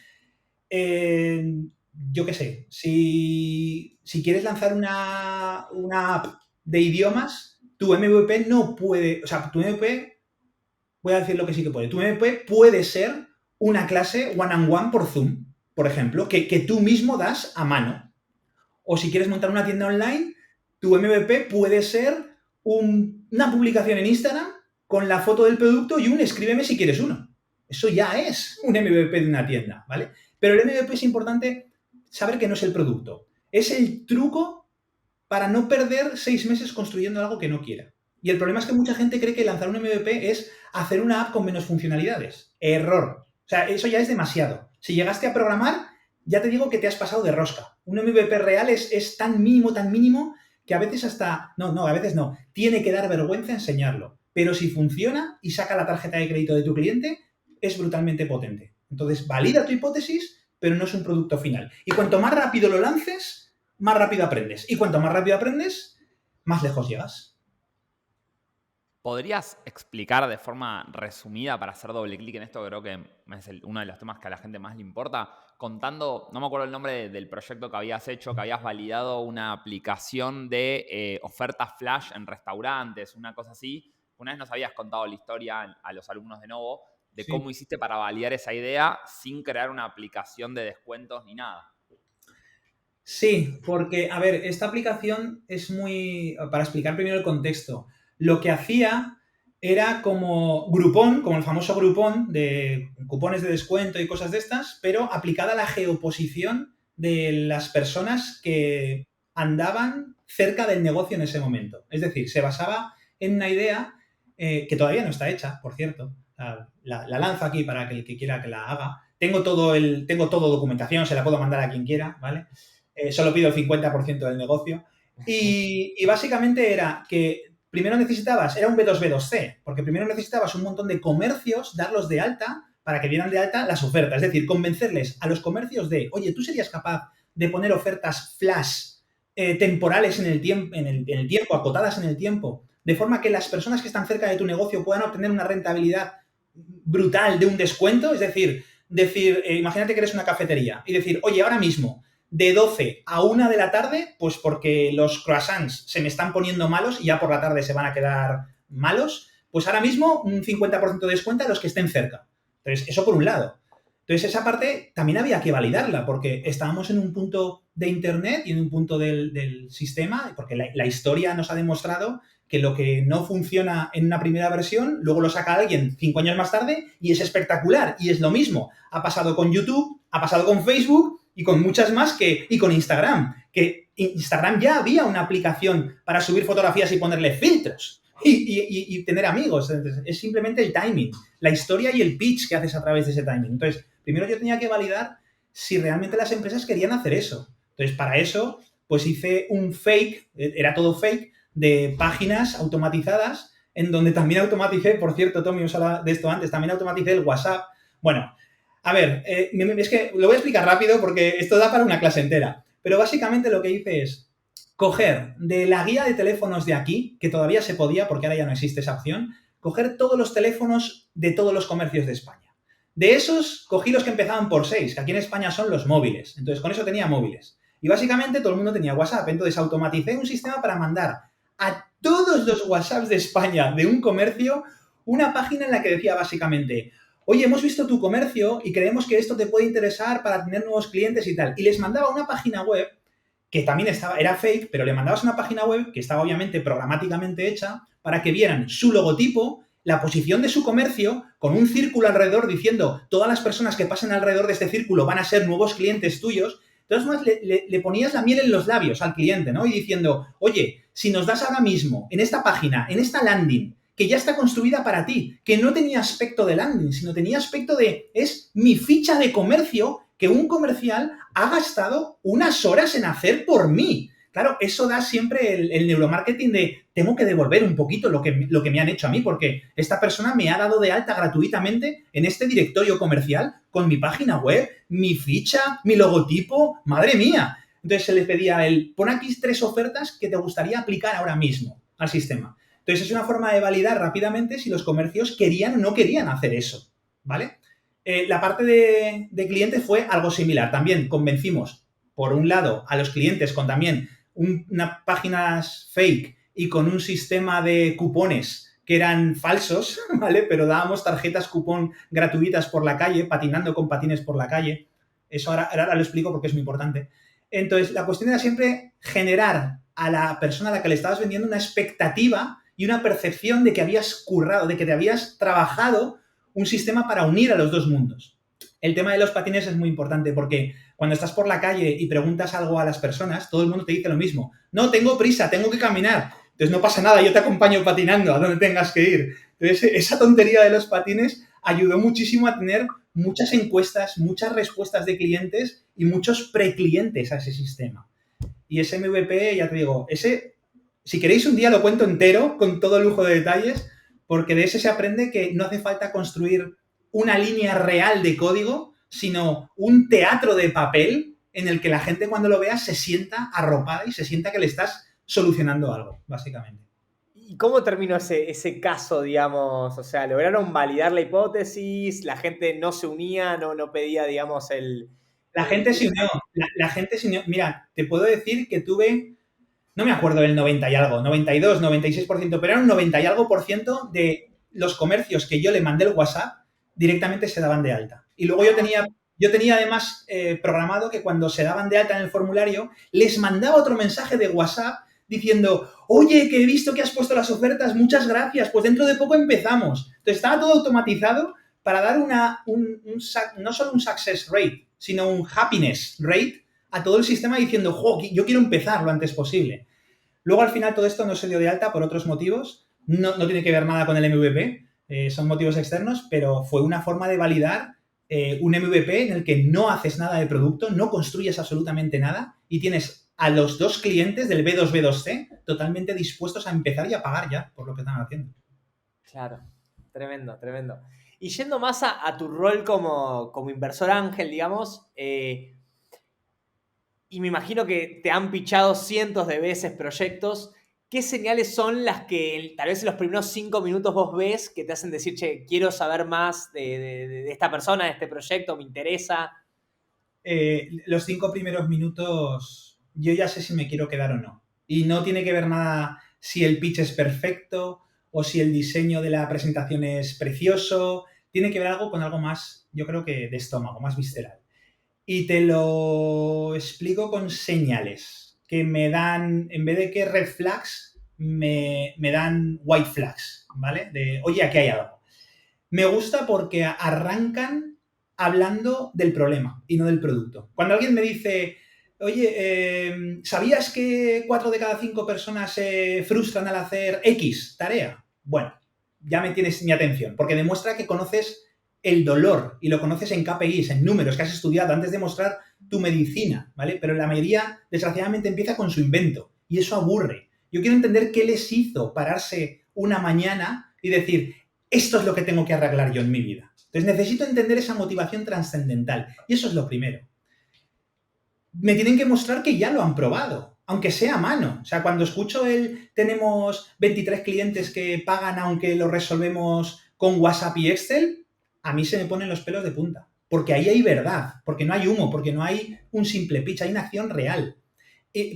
Yo qué sé, si quieres lanzar una app de idiomas, tu MVP no puede, o sea, tu MVP, voy a decir lo que sí que puede, tu MVP puede ser una clase one-on-one por Zoom, por ejemplo, que tú mismo das a mano. O si quieres montar una tienda online, tu MVP puede ser una publicación en Instagram con la foto del producto y un escríbeme si quieres uno. Eso ya es un MVP de una tienda, ¿vale? Pero el MVP es importante saber que no es el producto. Es el truco para no perder 6 meses construyendo algo que no quiera. Y el problema es que mucha gente cree que lanzar un MVP es hacer una app con menos funcionalidades. Error. O sea, eso ya es demasiado. Si llegaste a programar, ya te digo que te has pasado de rosca. Un MVP real es tan mínimo, que a veces hasta... a veces no. Tiene que dar vergüenza enseñarlo. Pero si funciona y saca la tarjeta de crédito de tu cliente, es brutalmente potente. Entonces, valida tu hipótesis, pero no es un producto final. Y cuanto más rápido lo lances, más rápido aprendes. Y cuanto más rápido aprendes, más lejos llegas. ¿Podrías explicar de forma resumida, para hacer doble clic en esto, creo que es uno de los temas que a la gente más le importa, contando, no me acuerdo el nombre del proyecto que habías hecho, que habías validado una aplicación de ofertas flash en restaurantes, una cosa así? Una vez nos habías contado la historia a los alumnos de Novo de Sí. cómo hiciste para validar esa idea sin crear una aplicación de descuentos ni nada. Sí, porque, a ver, esta aplicación es muy... Para explicar primero el contexto, lo que hacía era como Groupon, como el famoso Groupon de cupones de descuento y cosas de estas, pero aplicada a la geoposición de las personas que andaban cerca del negocio en ese momento. Es decir, se basaba en una idea que todavía no está hecha, por cierto. La lanzo aquí para que el que quiera que la haga. Tengo todo documentación, se la puedo mandar a quien quiera, ¿vale? Solo pido el 50% del negocio. Y básicamente era que primero era un B2B2C, porque primero necesitabas un montón de comercios, darlos de alta para que dieran de alta las ofertas. Es decir, convencerles a los comercios de, oye, ¿tú serías capaz de poner ofertas flash temporales en el tiempo, acotadas en el tiempo, de forma que las personas que están cerca de tu negocio puedan obtener una rentabilidad brutal de un descuento. Es decir, imagínate que eres una cafetería y decir, oye, ahora mismo, de 12 a 1 de la tarde, pues porque los croissants se me están poniendo malos y ya por la tarde se van a quedar malos, pues ahora mismo un 50% de descuento a los que estén cerca. Entonces, eso por un lado. Entonces, esa parte también había que validarla, porque estábamos en un punto de Internet y en un punto del sistema, porque la historia nos ha demostrado que lo que no funciona en una primera versión, luego lo saca alguien 5 años más tarde y es espectacular. Y es lo mismo. Ha pasado con YouTube, ha pasado con Facebook y con muchas más y con Instagram. Que Instagram ya había una aplicación para subir fotografías y ponerle filtros y tener amigos. Entonces, es simplemente el timing, la historia y el pitch que haces a través de ese timing. Entonces, primero yo tenía que validar si realmente las empresas querían hacer eso. Entonces, para eso, pues hice un fake, era todo fake, de páginas automatizadas, en donde también automaticé, por cierto, Tommy usaba de esto antes, también automaticé el WhatsApp. Bueno, a ver, es que lo voy a explicar rápido porque esto da para una clase entera. Pero básicamente lo que hice es coger de la guía de teléfonos de aquí, que todavía se podía porque ahora ya no existe esa opción, coger todos los teléfonos de todos los comercios de España. De esos, cogí los que empezaban por 6, que aquí en España son los móviles. Entonces, con eso tenía móviles. Y básicamente todo el mundo tenía WhatsApp. Entonces, automaticé un sistema para mandar a todos los WhatsApps de España de un comercio una página en la que decía básicamente, oye, hemos visto tu comercio y creemos que esto te puede interesar para tener nuevos clientes y tal. Y les mandaba una página web que también era fake, pero le mandabas una página web que estaba obviamente programáticamente hecha para que vieran su logotipo, la posición de su comercio, con un círculo alrededor diciendo todas las personas que pasen alrededor de este círculo van a ser nuevos clientes tuyos. Entonces, le ponías la miel en los labios al cliente, ¿no? Y diciendo, oye, si nos das ahora mismo en esta página, en esta landing, que ya está construida para ti, que no tenía aspecto de landing, sino tenía aspecto es mi ficha de comercio que un comercial ha gastado unas horas en hacer por mí. Claro, eso da siempre el neuromarketing de tengo que devolver un poquito lo que me han hecho a mí, porque esta persona me ha dado de alta gratuitamente en este directorio comercial con mi página web, mi ficha, mi logotipo, madre mía. Entonces se le pedía pon aquí 3 ofertas que te gustaría aplicar ahora mismo al sistema. Entonces es una forma de validar rápidamente si los comercios querían o no querían hacer eso, ¿vale? La parte de cliente fue algo similar. También convencimos, por un lado, a los clientes con también unas páginas fake y con un sistema de cupones que eran falsos, ¿vale? Pero dábamos tarjetas cupón gratuitas por la calle, patinando con patines por la calle. Eso ahora lo explico porque es muy importante. Entonces, la cuestión era siempre generar a la persona a la que le estabas vendiendo una expectativa y una percepción de que habías currado, de que te habías trabajado un sistema para unir a los dos mundos. El tema de los patines es muy importante porque cuando estás por la calle y preguntas algo a las personas, todo el mundo te dice lo mismo. No, tengo prisa, tengo que caminar. Entonces no pasa nada, yo te acompaño patinando a donde tengas que ir. Entonces esa tontería de los patines ayudó muchísimo a tener muchas encuestas, muchas respuestas de clientes y muchos preclientes a ese sistema. Y ese MVP, ya te digo, si queréis un día lo cuento entero con todo lujo de detalles, porque de ese se aprende que no hace falta construir una línea real de código, sino un teatro de papel en el que la gente cuando lo vea se sienta arropada y se sienta que le estás solucionando algo, básicamente. ¿Y cómo terminó ese caso, digamos? O sea, ¿lograron validar la hipótesis? ¿La gente no se unía, no pedía, digamos, La gente se unió. La gente se unió. Mira, te puedo decir que tuve, no me acuerdo del 90 y algo, 92, 96%, pero era un 90 y algo por ciento de los comercios que yo le mandé el WhatsApp directamente se daban de alta. Y luego yo tenía además programado que cuando se daban de alta en el formulario, les mandaba otro mensaje de WhatsApp diciendo, oye, que he visto que has puesto las ofertas, muchas gracias, pues dentro de poco empezamos. Entonces estaba todo automatizado para dar no solo un success rate, sino un happiness rate a todo el sistema diciendo, jo, yo quiero empezar lo antes posible. Luego al final todo esto no se dio de alta por otros motivos, no tiene que ver nada con el MVP, son motivos externos, pero fue una forma de validar un MVP en el que no haces nada de producto, no construyes absolutamente nada y tienes a los dos clientes del B2, B2C totalmente dispuestos a empezar y a pagar ya por lo que están haciendo. Claro, tremendo, tremendo. Y yendo más a tu rol como inversor ángel, digamos, y me imagino que te han pichado cientos de veces proyectos. ¿qué señales son las que tal vez en los primeros 5 minutos vos ves que te hacen decir, che, quiero saber más de esta persona, de este proyecto, me interesa? Los 5 primeros minutos yo ya sé si me quiero quedar o no. Y no tiene que ver nada si el pitch es perfecto o si el diseño de la presentación es precioso. Tiene que ver algo con algo más, yo creo que de estómago, más visceral. Y te lo explico con señales que me dan, en vez de que red flags, me dan white flags, ¿vale? De, oye, aquí hay algo. Me gusta porque arrancan hablando del problema y no del producto. Cuando alguien me dice, oye, ¿sabías que 4 de cada 5 personas se frustran al hacer X tarea? Bueno, ya me tienes mi atención, porque demuestra que conoces el dolor y lo conoces en KPIs, en números que has estudiado antes de mostrar tu medicina, ¿vale? Pero la mayoría, desgraciadamente, empieza con su invento y eso aburre. Yo quiero entender qué les hizo pararse una mañana y decir, esto es lo que tengo que arreglar yo en mi vida. Entonces necesito entender esa motivación trascendental y eso es lo primero. Me tienen que mostrar que ya lo han probado, aunque sea a mano. O sea, cuando escucho tenemos 23 clientes que pagan aunque lo resolvemos con WhatsApp y Excel, a mí se me ponen los pelos de punta. Porque ahí hay verdad, porque no hay humo, porque no hay un simple pitch, hay una acción real.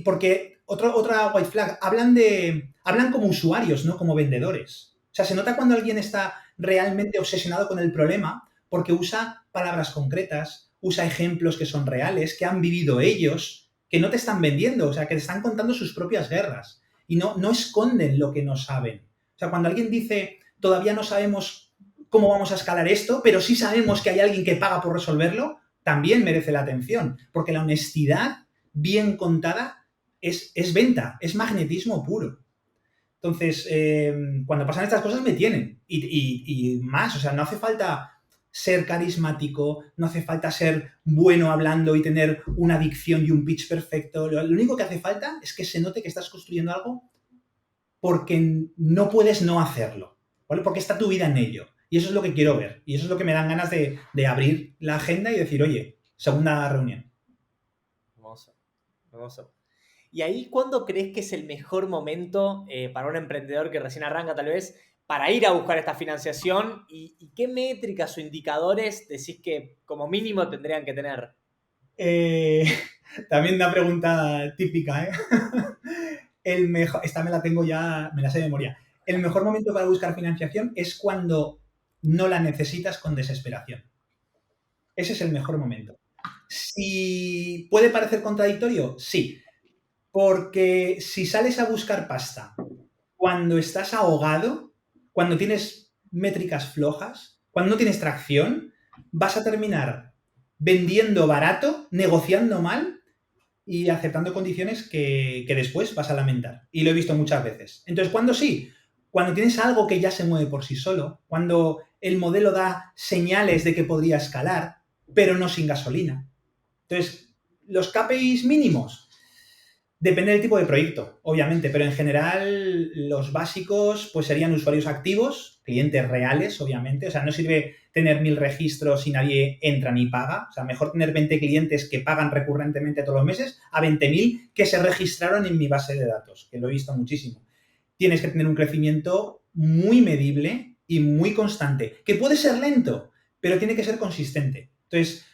Porque otra white flag, hablan como usuarios, no como vendedores. O sea, se nota cuando alguien está realmente obsesionado con el problema porque usa palabras concretas, usa ejemplos que son reales, que han vivido ellos, que no te están vendiendo, o sea, que te están contando sus propias guerras y no esconden lo que no saben. O sea, cuando alguien dice, todavía no sabemos cómo vamos a escalar esto, pero sí sabemos que hay alguien que paga por resolverlo, también merece la atención, porque la honestidad bien contada es venta, es magnetismo puro. Entonces, cuando pasan estas cosas me tienen. Y más, o sea, no hace falta ser carismático, no hace falta ser bueno hablando y tener una dicción y un pitch perfecto. Lo único que hace falta es que se note que estás construyendo algo porque no puedes no hacerlo, ¿vale? Porque está tu vida en ello. Y eso es lo que quiero ver. Y eso es lo que me dan ganas de abrir la agenda y decir, oye, segunda reunión. Hermoso. ¿Y ahí cuándo crees que es el mejor momento para un emprendedor que recién arranca tal vez para ir a buscar esta financiación? ¿Y qué métricas o indicadores decís que como mínimo tendrían que tener? También una pregunta típica, ¿eh? Esta me la tengo ya, me la sé de memoria. El mejor momento para buscar financiación es cuando no la necesitas con desesperación. Ese es el mejor momento. Si puede parecer contradictorio, sí. Porque si sales a buscar pasta cuando estás ahogado, cuando tienes métricas flojas, cuando no tienes tracción, vas a terminar vendiendo barato, negociando mal y aceptando condiciones que después vas a lamentar. Y lo he visto muchas veces. Entonces, ¿cuándo sí? Cuando tienes algo que ya se mueve por sí solo, cuando el modelo da señales de que podría escalar, pero no sin gasolina. Entonces, los KPIs mínimos, depende del tipo de proyecto, obviamente, pero en general los básicos pues serían usuarios activos, clientes reales, obviamente. O sea, no sirve tener 1000 registros y nadie entra ni paga. O sea, mejor tener 20 clientes que pagan recurrentemente todos los meses a 20.000 que se registraron en mi base de datos, que lo he visto muchísimo. Tienes que tener un crecimiento muy medible y muy constante, que puede ser lento, pero tiene que ser consistente. Entonces,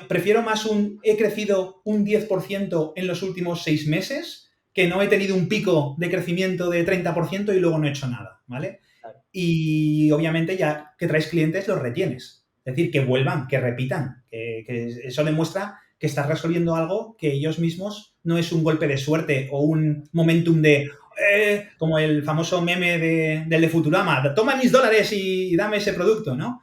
prefiero más he crecido un 10% en los últimos 6 meses que no he tenido un pico de crecimiento de 30% y luego no he hecho nada, ¿vale? Claro. Y obviamente ya que traes clientes los retienes. Es decir, que vuelvan, que repitan, que eso demuestra que estás resolviendo algo que ellos mismos no es un golpe de suerte o un momentum de como el famoso meme del de Futurama, toma mis dólares y dame ese producto, ¿no?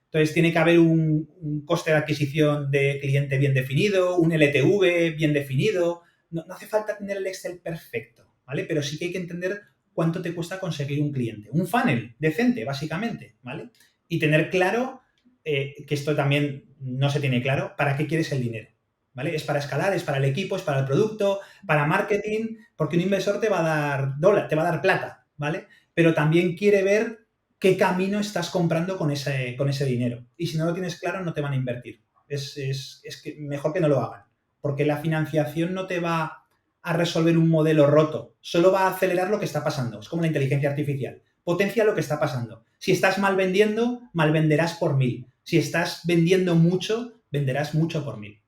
Entonces, tiene que haber un coste de adquisición de cliente bien definido, un LTV bien definido. No hace falta tener el Excel perfecto, ¿vale? Pero sí que hay que entender cuánto te cuesta conseguir un cliente. Un funnel decente, básicamente, ¿vale? Y tener claro, que esto también no se tiene claro, para qué quieres el dinero, ¿vale? Es para escalar, es para el equipo, es para el producto, para marketing, porque un inversor te va a dar te va a dar plata, ¿vale? Pero también quiere ver qué camino estás comprando con ese dinero. Y si no lo tienes claro, no te van a invertir. Es que mejor que no lo hagan. Porque la financiación no te va a resolver un modelo roto, solo va a acelerar lo que está pasando. Es como la inteligencia artificial. Potencia lo que está pasando. Si estás mal vendiendo, mal venderás por 1000. Si estás vendiendo mucho, venderás mucho por 1000.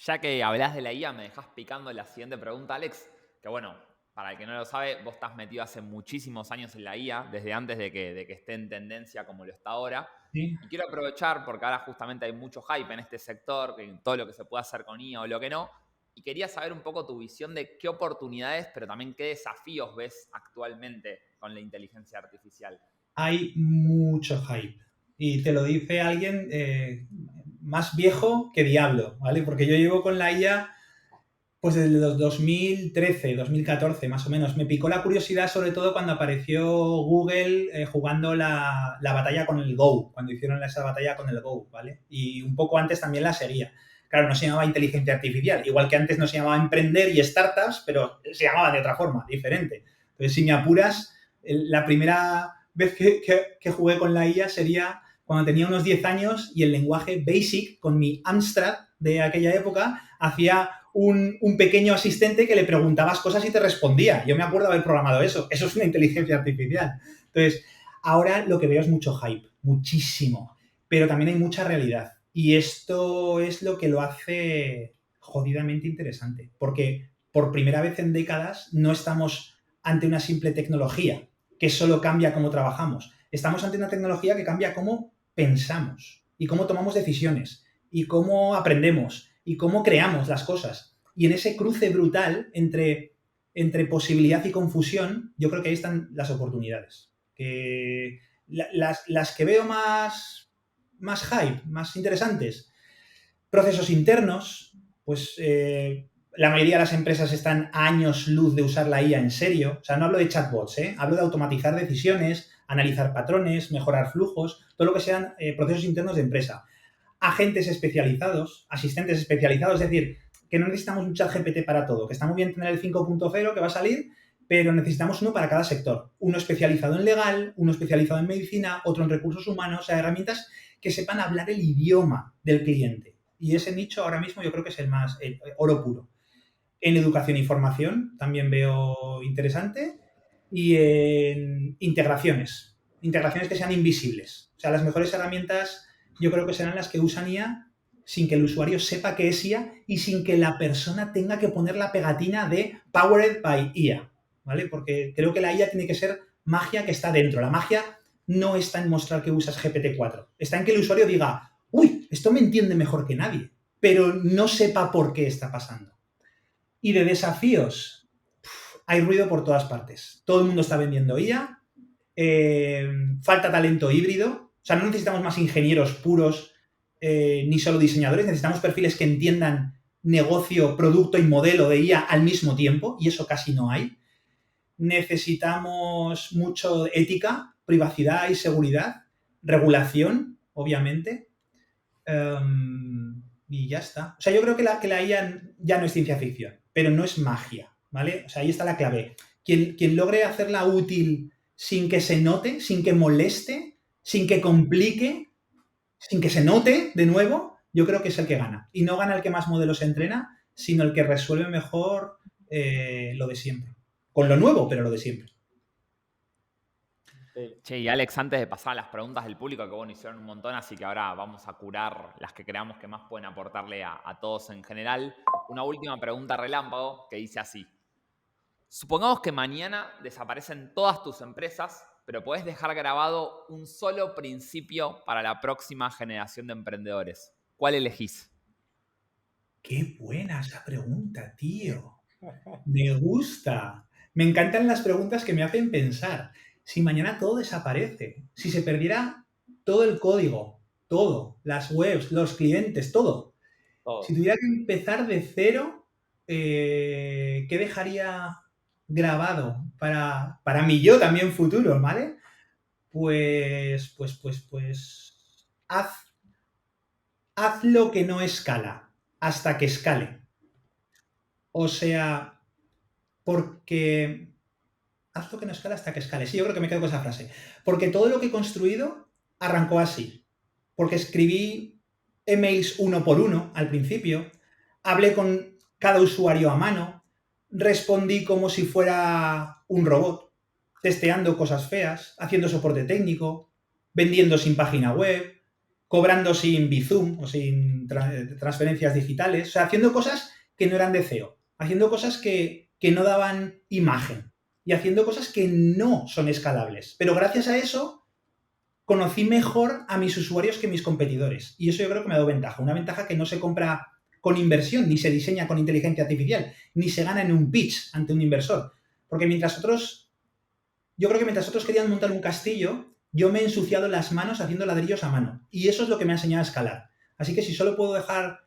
Ya que hablas de la IA, me dejas picando la siguiente pregunta, Alex. Que bueno, para el que no lo sabe, vos estás metido hace muchísimos años en la IA, desde antes de que esté en tendencia como lo está ahora. ¿Sí? Y quiero aprovechar, porque ahora justamente hay mucho hype en este sector, en todo lo que se puede hacer con IA o lo que no. Y quería saber un poco tu visión de qué oportunidades, pero también qué desafíos ves actualmente con la inteligencia artificial. Hay mucho hype. Y te lo dice alguien más viejo que diablo, ¿vale? Porque yo llevo con la IA pues desde los 2013, 2014 más o menos. Me picó la curiosidad sobre todo cuando apareció Google jugando la batalla con el Go, cuando hicieron esa batalla con el Go, ¿vale? Y un poco antes también la seguía. Claro, no se llamaba inteligencia artificial, igual que antes no se llamaba emprender y startups, pero se llamaba de otra forma, diferente. Entonces, si me apuras, la primera vez que jugué con la IA sería cuando tenía unos 10 años y el lenguaje Basic, con mi Amstrad de aquella época, hacía un pequeño asistente que le preguntabas cosas y te respondía. Yo me acuerdo de haber programado eso. Eso es una inteligencia artificial. Entonces, ahora lo que veo es mucho hype, muchísimo, pero también hay mucha realidad. Y esto es lo que lo hace jodidamente interesante, porque por primera vez en décadas no estamos ante una simple tecnología que solo cambia cómo trabajamos. Estamos ante una tecnología que cambia cómo pensamos y cómo tomamos decisiones y cómo aprendemos y cómo creamos las cosas. Y en ese cruce brutal entre posibilidad y confusión, yo creo que ahí están las oportunidades. Que las que veo más hype, más interesantes, procesos internos, pues la mayoría de las empresas están a años luz de usar la IA en serio. O sea, no hablo de chatbots, hablo de automatizar decisiones, analizar patrones, mejorar flujos, todo lo que sean procesos internos de empresa. Agentes especializados, asistentes especializados, es decir, que no necesitamos un chat GPT para todo, que está muy bien tener el 5.0 que va a salir, pero necesitamos uno para cada sector. Uno especializado en legal, uno especializado en medicina, otro en recursos humanos, o sea, herramientas que sepan hablar el idioma del cliente. Y ese nicho ahora mismo yo creo que es el más oro puro. En educación e información también veo interesante. Y en integraciones que sean invisibles. O sea, las mejores herramientas yo creo que serán las que usan IA sin que el usuario sepa que es IA y sin que la persona tenga que poner la pegatina de Powered by IA, ¿vale? Porque creo que la IA tiene que ser magia que está dentro. La magia no está en mostrar que usas GPT-4. Está en que el usuario diga, uy, esto me entiende mejor que nadie, pero no sepa por qué está pasando. Y de desafíos, hay ruido por todas partes. Todo el mundo está vendiendo IA, falta talento híbrido, o sea, no necesitamos más ingenieros puros ni solo diseñadores, necesitamos perfiles que entiendan negocio, producto y modelo de IA al mismo tiempo, y eso casi no hay. Necesitamos mucho ética, privacidad y seguridad, regulación, obviamente, y ya está. O sea, yo creo que la IA ya no es ciencia ficción, pero no es magia, ¿vale? O sea, ahí está la clave. Quien logre hacerla útil sin que se note, sin que moleste, sin que complique, sin que se note de nuevo, yo creo que es el que gana. Y no gana el que más modelos entrena, sino el que resuelve mejor lo de siempre. Con lo nuevo, pero lo de siempre. Che, y Alex, antes de pasar a las preguntas del público, que bueno, hicieron un montón, así que ahora vamos a curar las que creamos que más pueden aportarle a todos en general. Una última pregunta relámpago que dice así. Supongamos que mañana desaparecen todas tus empresas, pero podés dejar grabado un solo principio para la próxima generación de emprendedores. ¿Cuál elegís? Qué buena esa pregunta, tío. Me gusta. Me encantan las preguntas que me hacen pensar. Si mañana todo desaparece, si se perdiera todo el código, todo, las webs, los clientes, todo. Si tuviera que empezar de cero, ¿qué dejaría grabado para mi yo también futuro, ¿vale? Pues haz lo que no escala hasta que escale. O sea, porque haz lo que no escala hasta que escale. Sí, yo creo que me quedo con esa frase. Porque todo lo que he construido arrancó así. Porque escribí emails uno por uno al principio. Hablé con cada usuario a mano, respondí como si fuera un robot, testeando cosas feas, haciendo soporte técnico, vendiendo sin página web, cobrando sin Bizum o sin transferencias digitales, o sea, haciendo cosas que no eran de SEO, haciendo cosas que no daban imagen y haciendo cosas que no son escalables. Pero gracias a eso conocí mejor a mis usuarios que mis competidores. Y eso yo creo que me ha dado ventaja. Una ventaja que no se compra con inversión, ni se diseña con inteligencia artificial, ni se gana en un pitch ante un inversor. Porque yo creo que mientras otros querían montar un castillo, yo me he ensuciado las manos haciendo ladrillos a mano. Y eso es lo que me ha enseñado a escalar. Así que si solo puedo dejar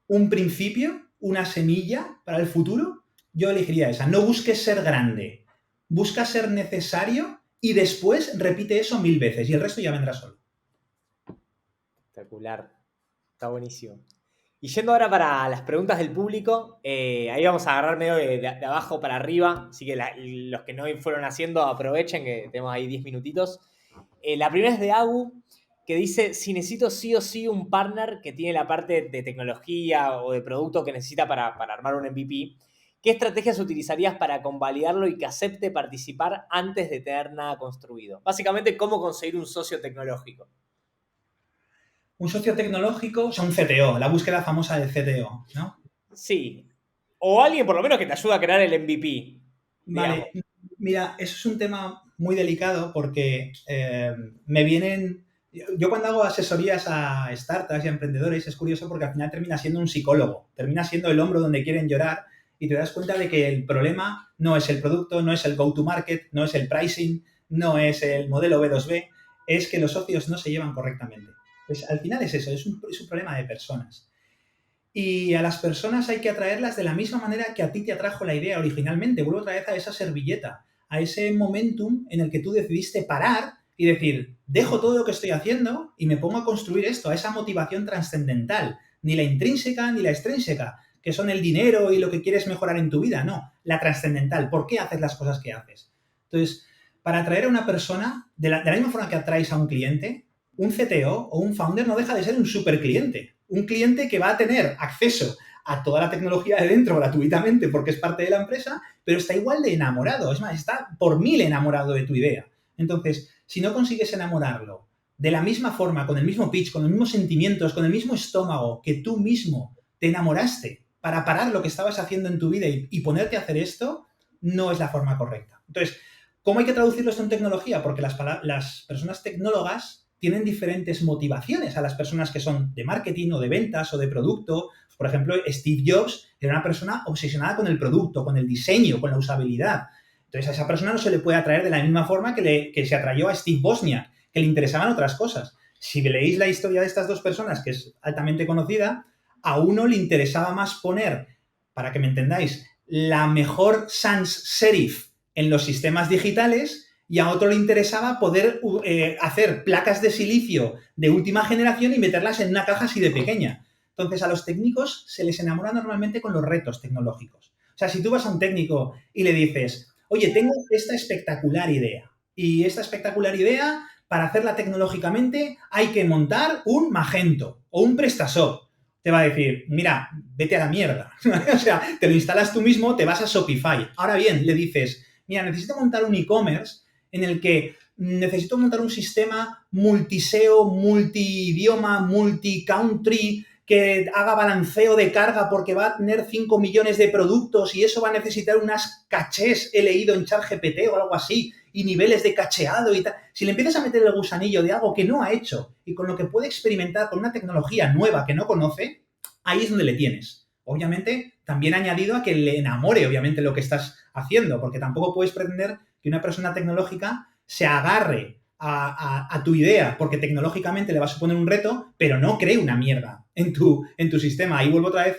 un principio, una semilla para el futuro, yo elegiría esa. No busques ser grande. Busca ser necesario y después repite eso 1000 veces y el resto ya vendrá solo. Espectacular. Está buenísimo. Y yendo ahora para las preguntas del público, ahí vamos a agarrar medio de abajo para arriba, así que los que no fueron haciendo aprovechen que tenemos ahí 10 minutitos. La primera es de Agu, que dice, si necesito sí o sí un partner que tiene la parte de tecnología o de producto que necesita para armar un MVP, ¿qué estrategias utilizarías para convalidarlo y que acepte participar antes de tener nada construido? Básicamente, ¿cómo conseguir un socio tecnológico? Un socio tecnológico, o sea, un CTO, la búsqueda famosa del CTO, ¿no? Sí. O alguien por lo menos que te ayude a crear el MVP. Vale, Digamos. mira, eso es un tema muy delicado porque me vienen... Yo cuando hago asesorías a startups y a emprendedores es curioso porque al final termina siendo un psicólogo, termina siendo el hombro donde quieren llorar y te das cuenta de que el problema no es el producto, no es el go-to-market, no es el pricing, no es el modelo B2B, es que los socios no se llevan correctamente. Pues al final es eso, es un problema de personas. Y a las personas hay que atraerlas de la misma manera que a ti te atrajo la idea originalmente. Vuelvo otra vez a esa servilleta, a ese momentum en el que tú decidiste parar y decir, dejo todo lo que estoy haciendo y me pongo a construir esto, a esa motivación trascendental. Ni la intrínseca ni la extrínseca, que son el dinero y lo que quieres mejorar en tu vida. No, la trascendental. ¿Por qué haces las cosas que haces? Entonces, para atraer a una persona, de la misma forma que atraes a un cliente, un CTO o un founder no deja de ser un super cliente. Un cliente que va a tener acceso a toda la tecnología de dentro gratuitamente porque es parte de la empresa, pero está igual de enamorado. Es más, está por 1000 enamorado de tu idea. Entonces, si no consigues enamorarlo de la misma forma, con el mismo pitch, con los mismos sentimientos, con el mismo estómago que tú mismo te enamoraste para parar lo que estabas haciendo en tu vida y ponerte a hacer esto, no es la forma correcta. Entonces, ¿cómo hay que traducirlo esto en tecnología? Porque las personas tecnólogas tienen diferentes motivaciones a las personas que son de marketing o de ventas o de producto. Por ejemplo, Steve Jobs era una persona obsesionada con el producto, con el diseño, con la usabilidad. Entonces, a esa persona no se le puede atraer de la misma forma que se atrayó a Steve Wozniak, que le interesaban otras cosas. Si leéis la historia de estas dos personas, que es altamente conocida, a uno le interesaba más poner, para que me entendáis, la mejor sans serif en los sistemas digitales y a otro le interesaba poder hacer placas de silicio de última generación y meterlas en una caja así de pequeña. Entonces, a los técnicos se les enamora normalmente con los retos tecnológicos. O sea, si tú vas a un técnico y le dices, oye, tengo esta espectacular idea, y esta espectacular idea, para hacerla tecnológicamente, hay que montar un Magento o un PrestaShop. Te va a decir, mira, vete a la mierda. O sea, te lo instalas tú mismo, te vas a Shopify. Ahora bien, le dices, mira, necesito montar un e-commerce en el que necesito montar un sistema multiseo, multiidioma, multi-country, que haga balanceo de carga porque va a tener 5 millones de productos y eso va a necesitar unas cachés, he leído en ChatGPT o algo así, y niveles de cacheado y tal. Si le empiezas a meter el gusanillo de algo que no ha hecho y con lo que puede experimentar con una tecnología nueva que no conoce, ahí es donde le tienes. Obviamente, también añadido a que le enamore, obviamente, lo que estás haciendo, porque tampoco puedes pretender que una persona tecnológica se agarre a tu idea porque tecnológicamente le va a suponer un reto, pero no cree una mierda en tu sistema. Ahí vuelvo otra vez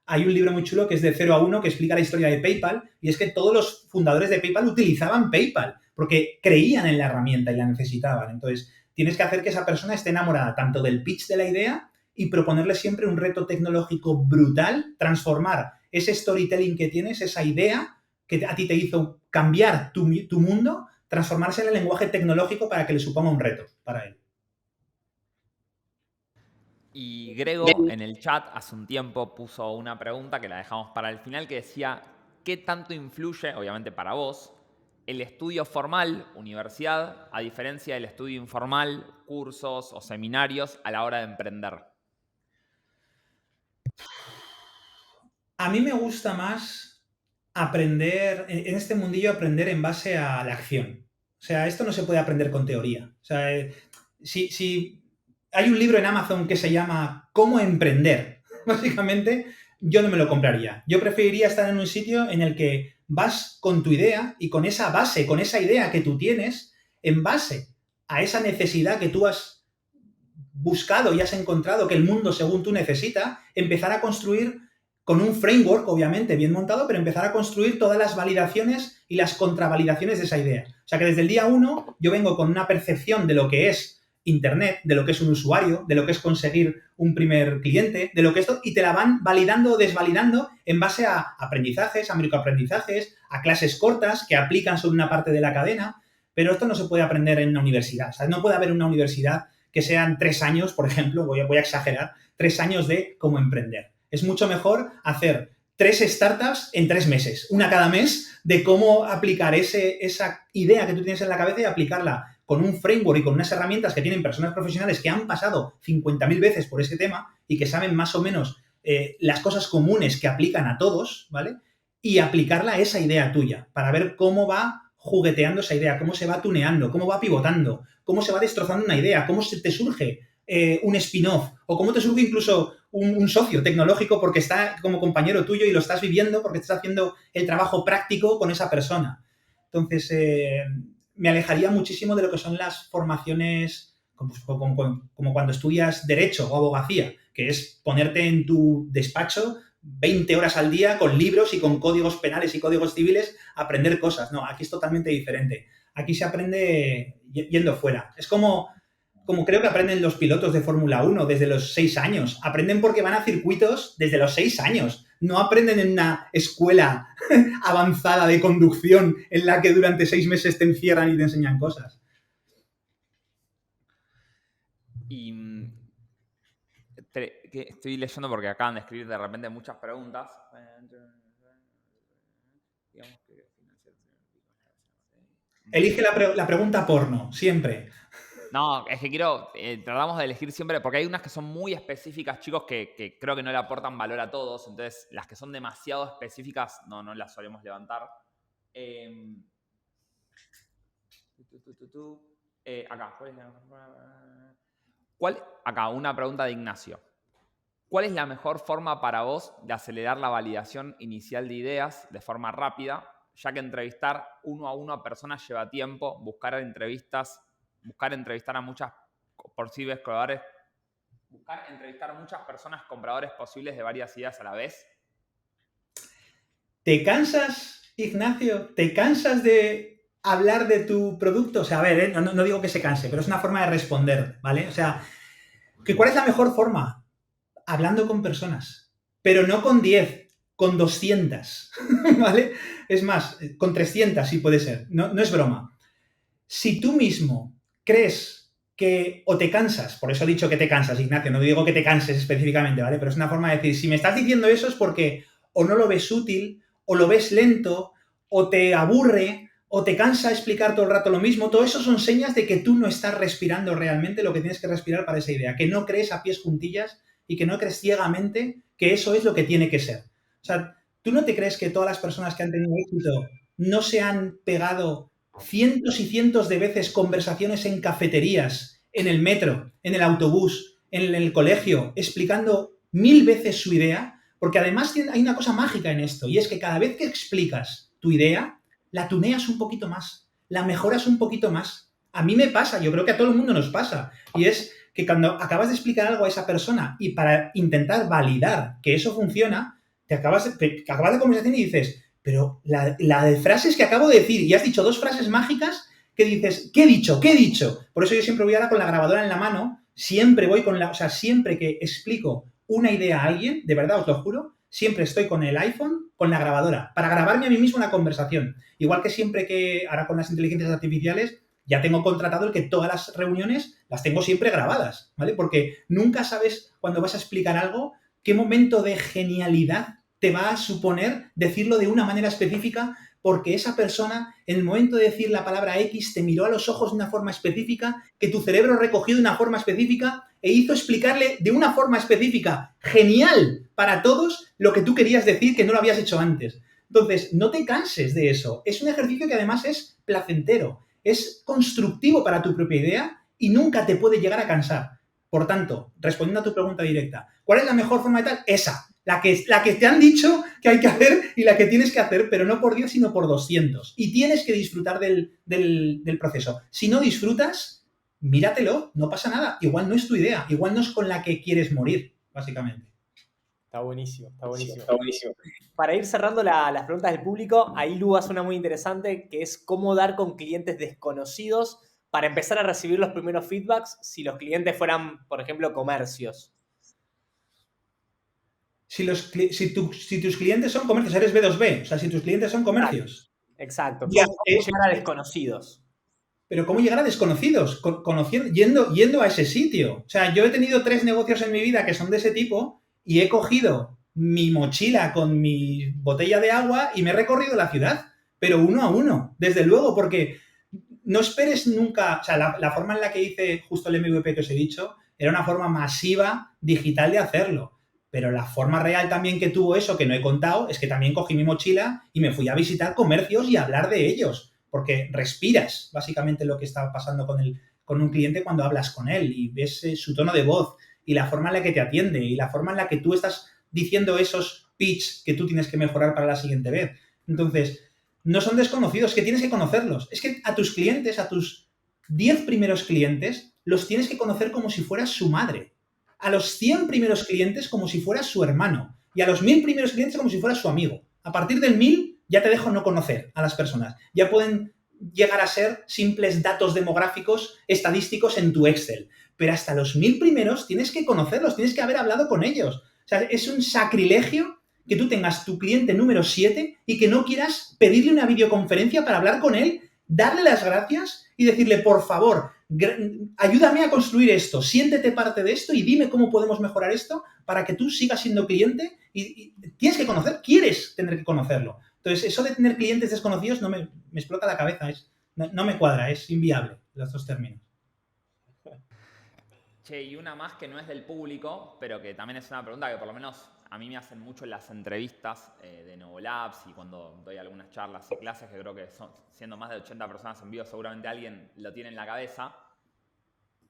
Hay un libro muy chulo que es de 0 a 1 que explica la historia de PayPal y es que todos los fundadores de PayPal utilizaban PayPal porque creían en la herramienta y la necesitaban. Entonces, tienes que hacer que esa persona esté enamorada tanto del pitch de la idea y proponerle siempre un reto tecnológico brutal, transformar ese storytelling que tienes, esa idea que a ti te hizo cambiar tu mundo, transformarse en el lenguaje tecnológico para que le suponga un reto para él. Y Grego en el chat hace un tiempo puso una pregunta que la dejamos para el final que decía, ¿qué tanto influye, obviamente para vos, el estudio formal, universidad, a diferencia del estudio informal, cursos o seminarios a la hora de emprender? A mí me gusta más aprender, en este mundillo, aprender en base a la acción. O sea, esto no se puede aprender con teoría. O sea, si hay un libro en Amazon que se llama Cómo emprender, básicamente, yo no me lo compraría. Yo preferiría estar en un sitio en el que vas con tu idea y con esa base, con esa idea que tú tienes, en base a esa necesidad que tú has buscado y has encontrado que el mundo según tú necesita, empezar a construir con un framework, obviamente, bien montado, pero empezar a construir todas las validaciones y las contravalidaciones de esa idea. O sea que desde el día 1 yo vengo con una percepción de lo que es Internet, de lo que es un usuario, de lo que es conseguir un primer cliente, de lo que esto, y te la van validando o desvalidando en base a aprendizajes, a microaprendizajes, a clases cortas que aplican sobre una parte de la cadena, pero esto no se puede aprender en una universidad. O sea, no puede haber una universidad que sean 3 años, por ejemplo, voy a exagerar, 3 años de cómo emprender. Es mucho mejor hacer 3 startups en 3 meses, una cada mes, de cómo aplicar esa idea que tú tienes en la cabeza y aplicarla con un framework y con unas herramientas que tienen personas profesionales que han pasado 50.000 veces por ese tema y que saben más o menos las cosas comunes que aplican a todos, ¿vale? Y aplicarla a esa idea tuya para ver cómo va jugueteando esa idea, cómo se va tuneando, cómo va pivotando, cómo se va destrozando una idea, cómo se te surge un spin-off o cómo te surge incluso un socio tecnológico porque está como compañero tuyo y lo estás viviendo porque estás haciendo el trabajo práctico con esa persona. Entonces, me alejaría muchísimo de lo que son las formaciones como cuando estudias Derecho o Abogacía, que es ponerte en tu despacho 20 horas al día con libros y con códigos penales y códigos civiles a aprender cosas. No, aquí es totalmente diferente. Aquí se aprende yendo fuera. Es como creo que aprenden los pilotos de Fórmula 1 desde los 6 años. Aprenden porque van a circuitos desde los 6 años. No aprenden en una escuela avanzada de conducción en la que durante 6 meses te encierran y te enseñan cosas. Y estoy leyendo porque acaban de escribir de repente muchas preguntas. Elige la pregunta porno, siempre. No, es que tratamos de elegir siempre, porque hay unas que son muy específicas, chicos, que creo que no le aportan valor a todos, entonces las que son demasiado específicas no las solemos levantar. Acá, una pregunta de Ignacio. ¿Cuál es la mejor forma para vos de acelerar la validación inicial de ideas de forma rápida, ya que entrevistar uno a uno a personas lleva tiempo, buscar entrevistar a muchas posibles compradores, buscar entrevistar a muchas personas compradores posibles de varias ideas a la vez? ¿Te cansas, Ignacio? ¿Te cansas de hablar de tu producto? O sea, a ver, no digo que se canse, pero es una forma de responder, ¿vale? O sea, ¿cuál es la mejor forma? Hablando con personas, pero no con 10, con 200, ¿vale? Es más, con 300 sí puede ser, no es broma. Si tú mismo crees que o te cansas, por eso he dicho que te cansas, Ignacio, no digo que te canses específicamente, ¿vale? Pero es una forma de decir, si me estás diciendo eso es porque o no lo ves útil, o lo ves lento, o te aburre, o te cansa explicar todo el rato lo mismo. Todo eso son señas de que tú no estás respirando realmente lo que tienes que respirar para esa idea, que no crees a pies juntillas y que no crees ciegamente que eso es lo que tiene que ser. O sea, ¿tú no te crees que todas las personas que han tenido éxito no se han pegado cientos y cientos de veces conversaciones en cafeterías, en el metro, en el autobús, en el colegio, explicando 1000 veces su idea? Porque además hay una cosa mágica en esto, y es que cada vez que explicas tu idea, la tuneas un poquito más, la mejoras un poquito más. A mí me pasa, yo creo que a todo el mundo nos pasa, y es que cuando acabas de explicar algo a esa persona y para intentar validar que eso funciona, acabas la conversación y dices, pero la de frases que acabo de decir, y has dicho 2 frases mágicas que dices, ¿qué he dicho? ¿Qué he dicho? Por eso yo siempre voy ahora con la grabadora en la mano, siempre voy o sea, siempre que explico una idea a alguien, de verdad os lo juro, siempre estoy con el iPhone, con la grabadora, para grabarme a mí mismo una conversación. Igual que siempre que, ahora con las inteligencias artificiales, ya tengo contratado el que todas las reuniones las tengo siempre grabadas, ¿vale? Porque nunca sabes cuando vas a explicar algo qué momento de genialidad te va a suponer decirlo de una manera específica, porque esa persona, en el momento de decir la palabra X, te miró a los ojos de una forma específica, que tu cerebro recogió de una forma específica e hizo explicarle de una forma específica, genial para todos, lo que tú querías decir que no lo habías hecho antes. Entonces, no te canses de eso. Es un ejercicio que además es placentero, es constructivo para tu propia idea y nunca te puede llegar a cansar. Por tanto, respondiendo a tu pregunta directa, ¿cuál es la mejor forma de tal? Esa, la que te han dicho que hay que hacer y la que tienes que hacer, pero no por 10, sino por 200. Y tienes que disfrutar del proceso. Si no disfrutas, míratelo, no pasa nada. Igual no es tu idea, igual no es con la que quieres morir, básicamente. Está buenísimo. Para ir cerrando las preguntas del público, ahí Lu hace una muy interesante, que es cómo dar con clientes desconocidos para empezar a recibir los primeros feedbacks si los clientes fueran, por ejemplo, comercios. Si tus clientes son comercios, eres B2B, o sea, si tus clientes son comercios. Exacto. ¿Cómo llegar a desconocidos? Pero ¿cómo llegar a desconocidos? Yendo a ese sitio. O sea, yo he tenido 3 negocios en mi vida que son de ese tipo y he cogido mi mochila con mi botella de agua y me he recorrido la ciudad, pero uno a uno, desde luego, porque no esperes nunca. O sea, la forma en la que hice justo el MVP que os he dicho era una forma masiva, digital de hacerlo. Pero la forma real también que tuvo eso, que no he contado, es que también cogí mi mochila y me fui a visitar comercios y a hablar de ellos. Porque respiras básicamente lo que está pasando con un cliente cuando hablas con él y ves su tono de voz y la forma en la que te atiende y la forma en la que tú estás diciendo esos pitch que tú tienes que mejorar para la siguiente vez. Entonces, no son desconocidos, que tienes que conocerlos. Es que a tus clientes, a tus 10 primeros clientes, los tienes que conocer como si fueras su madre. A los 100 primeros clientes como si fueras su hermano. Y a los 1000 primeros clientes como si fueras su amigo. A partir del 1000 ya te dejo no conocer a las personas. Ya pueden llegar a ser simples datos demográficos, estadísticos en tu Excel. Pero hasta los 1000 primeros tienes que conocerlos, tienes que haber hablado con ellos. O sea, es un sacrilegio que tú tengas tu cliente número 7 y que no quieras pedirle una videoconferencia para hablar con él, darle las gracias y decirle, por favor, ayúdame a construir esto, siéntete parte de esto y dime cómo podemos mejorar esto para que tú sigas siendo cliente y tienes que conocer, quieres tener que conocerlo. Entonces, eso de tener clientes desconocidos no me explota la cabeza, no me cuadra, es inviable los dos términos. Che, y una más que no es del público, pero que también es una pregunta que por lo menos a mí me hacen mucho en las entrevistas de Novolabs y cuando doy algunas charlas y clases, que creo que son, siendo más de 80 personas en vivo, seguramente alguien lo tiene en la cabeza.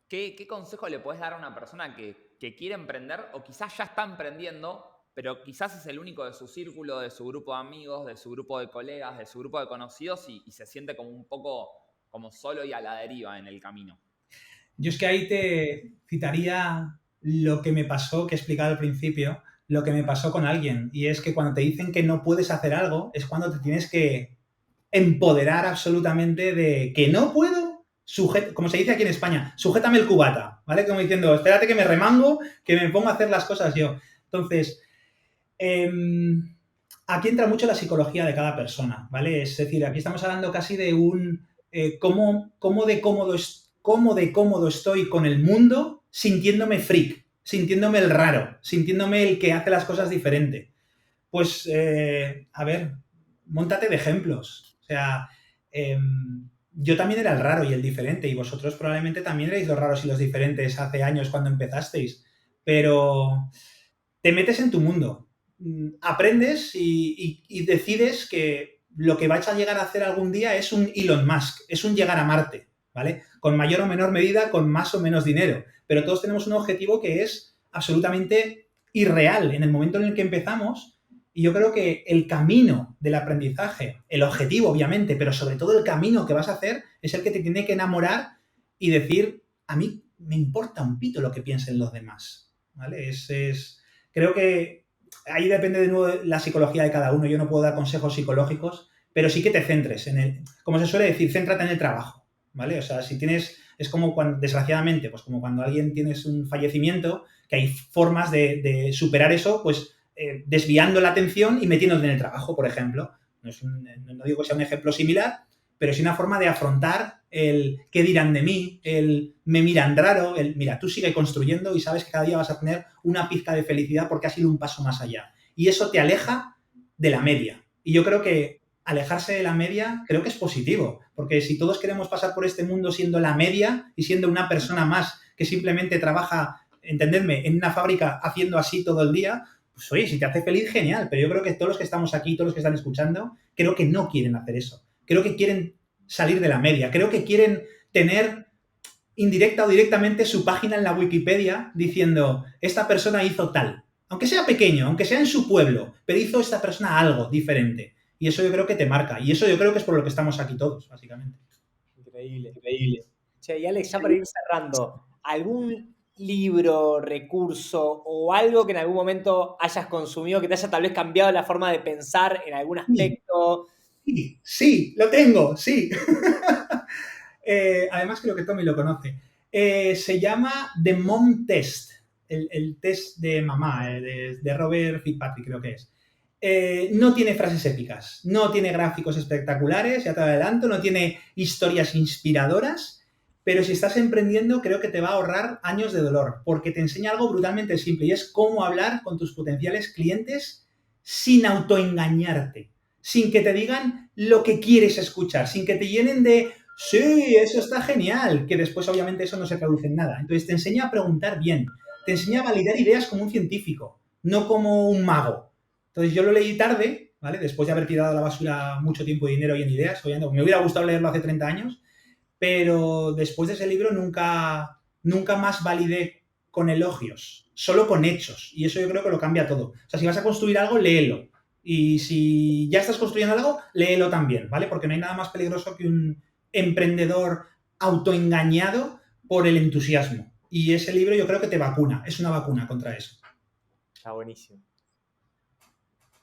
¿Qué consejo le puedes dar a una persona que quiere emprender o quizás ya está emprendiendo, pero quizás es el único de su círculo, de su grupo de amigos, de su grupo de colegas, de su grupo de conocidos y se siente como un poco como solo y a la deriva en el camino? Yo es que ahí te citaría lo que me pasó, que he explicado al principio, lo que me pasó con alguien. Y es que cuando te dicen que no puedes hacer algo, es cuando te tienes que empoderar absolutamente de que no puedo, como se dice aquí en España, sujétame el cubata, ¿vale? Como diciendo, espérate que me remango, que me pongo a hacer las cosas yo. Entonces, aquí entra mucho la psicología de cada persona, ¿vale? Es decir, aquí estamos hablando casi de cómo de cómodo estoy con el mundo sintiéndome freak, sintiéndome el raro, sintiéndome el que hace las cosas diferente. Pues, a ver, móntate de ejemplos. O sea, yo también era el raro y el diferente y vosotros probablemente también erais los raros y los diferentes hace años cuando empezasteis, pero te metes en tu mundo, aprendes y decides que lo que vais a llegar a hacer algún día es un Elon Musk, es un llegar a Marte, ¿vale? Con mayor o menor medida, con más o menos dinero, pero todos tenemos un objetivo que es absolutamente irreal en el momento en el que empezamos. Y yo creo que el camino del aprendizaje, el objetivo obviamente, pero sobre todo el camino que vas a hacer es el que te tiene que enamorar y decir, a mí me importa un pito lo que piensen los demás, ¿vale? Creo que ahí depende de nuevo la psicología de cada uno. Yo no puedo dar consejos psicológicos, pero sí que te centres como se suele decir, céntrate en el trabajo, ¿vale? O sea, si tienes, es como cuando, desgraciadamente, pues como cuando alguien tienes un fallecimiento, que hay formas de superar eso, pues desviando la atención y metiéndote en el trabajo, por ejemplo. No digo que sea un ejemplo similar, pero sí una forma de afrontar el qué dirán de mí, el me miran raro, el mira, tú sigue construyendo y sabes que cada día vas a tener una pizca de felicidad porque has ido un paso más allá. Y eso te aleja de la media. Y yo creo que alejarse de la media creo que es positivo, porque si todos queremos pasar por este mundo siendo la media y siendo una persona más que simplemente trabaja, entendedme, en una fábrica haciendo así todo el día, pues oye, si te hace feliz, genial, pero yo creo que todos los que estamos aquí, todos los que están escuchando, creo que no quieren hacer eso. Creo que quieren salir de la media, creo que quieren tener indirecta o directamente su página en la Wikipedia diciendo, esta persona hizo tal. Aunque sea pequeño, aunque sea en su pueblo, pero hizo esta persona algo diferente. Y eso yo creo que te marca. Y eso yo creo que es por lo que estamos aquí todos, básicamente. Increíble, increíble. Che, y Alex, ya para ir cerrando, ¿algún libro, recurso o algo que en algún momento hayas consumido que te haya tal vez cambiado la forma de pensar en algún aspecto? Sí, lo tengo, sí. Además creo que Tommy lo conoce. Se llama The Mom Test, el test de mamá, de Robert Fitzpatrick creo que es. No tiene frases épicas, no tiene gráficos espectaculares, ya te adelanto, no tiene historias inspiradoras, pero si estás emprendiendo creo que te va a ahorrar años de dolor, porque te enseña algo brutalmente simple y es cómo hablar con tus potenciales clientes sin autoengañarte, sin que te digan lo que quieres escuchar, sin que te llenen de sí, eso está genial, que después obviamente eso no se traduce en nada. Entonces te enseña a preguntar bien, te enseña a validar ideas como un científico, no como un mago. Entonces yo lo leí tarde, ¿vale? Después de haber tirado a la basura mucho tiempo y dinero y en ideas, obviamente, me hubiera gustado leerlo hace 30 años, pero después de ese libro nunca más validé con elogios, solo con hechos. Y eso yo creo que lo cambia todo. O sea, si vas a construir algo, léelo. Y si ya estás construyendo algo, léelo también, ¿vale? Porque no hay nada más peligroso que un emprendedor autoengañado por el entusiasmo. Y ese libro yo creo que te vacuna, es una vacuna contra eso. Está buenísimo.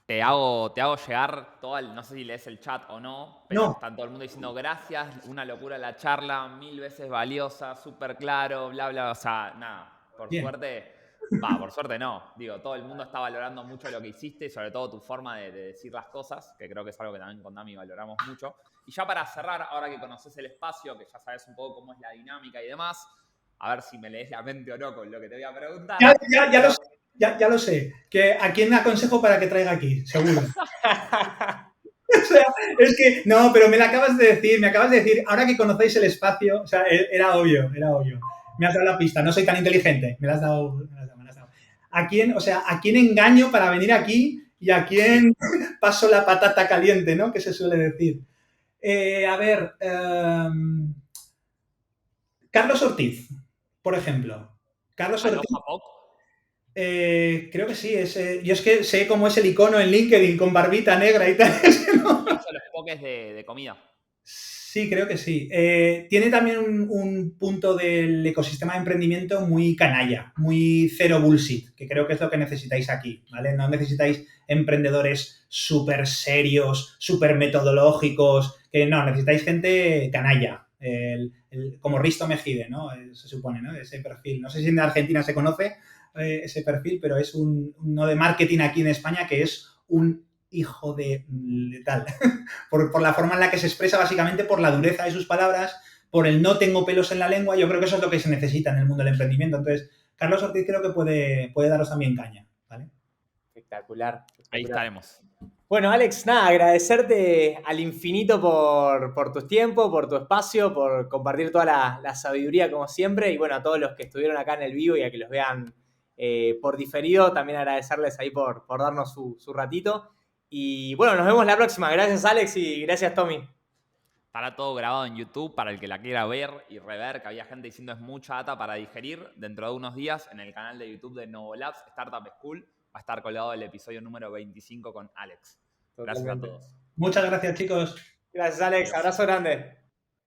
Te hago llegar todo no sé si lees el chat o no, pero No. está todo el mundo diciendo gracias, una locura la charla, 1000 veces valiosa, súper claro, bla, bla, o sea, nada, por Bien. suerte no, digo, todo el mundo está valorando mucho lo que hiciste y sobre todo tu forma de decir las cosas, que creo que es algo que también con Dami valoramos mucho. Y ya para cerrar, ahora que conoces el espacio, que ya sabes un poco cómo es la dinámica y demás, a ver si me lees la mente o no con lo que te voy a preguntar. Ya lo sé. Que ¿a quién me aconsejo para que traiga aquí? Seguro. O sea, es que, no, pero me acabas de decir, ahora que conocéis el espacio, o sea, era obvio. Me has dado la pista, no soy tan inteligente, me la has dado. ¿A quién engaño para venir aquí y a quién paso la patata caliente, ¿no? Que se suele decir. Carlos Ortiz, por ejemplo. Carlos Ortiz. Creo que sí. Yo es que sé cómo es el icono en LinkedIn con barbita negra y tal. ¿No? Hizo los pokés de comida. Sí, creo que sí. Tiene también un punto del ecosistema de emprendimiento muy canalla, muy cero bullshit, que creo que es lo que necesitáis aquí, ¿vale? No necesitáis emprendedores súper serios, súper metodológicos, que no, necesitáis gente canalla, como Risto Mejide, ¿no? Se supone, ¿no? Ese perfil. No sé si en Argentina se conoce ese perfil, pero es uno de marketing aquí en España que es un hijo de tal, por la forma en la que se expresa, básicamente por la dureza de sus palabras, por el no tengo pelos en la lengua. Yo creo que eso es lo que se necesita en el mundo del emprendimiento. Entonces, Carlos Ortiz creo que puede daros también caña, ¿vale? Espectacular. Ahí estaremos. Bueno, Alex, nada, agradecerte al infinito por tu tiempo, por tu espacio, por compartir toda la sabiduría como siempre, y bueno, a todos los que estuvieron acá en el vivo y a que los vean por diferido, también agradecerles ahí por darnos su ratito. Y bueno, nos vemos la próxima. Gracias, Alex, y gracias, Tommy. Estará todo grabado en YouTube para el que la quiera ver y rever, que había gente diciendo es mucha data para digerir. Dentro de unos días, en el canal de YouTube de Novolabs, Startup School, va a estar colgado el episodio número 25 con Alex. Gracias a todos. Muchas gracias, chicos. Gracias, Alex. Abrazo grande.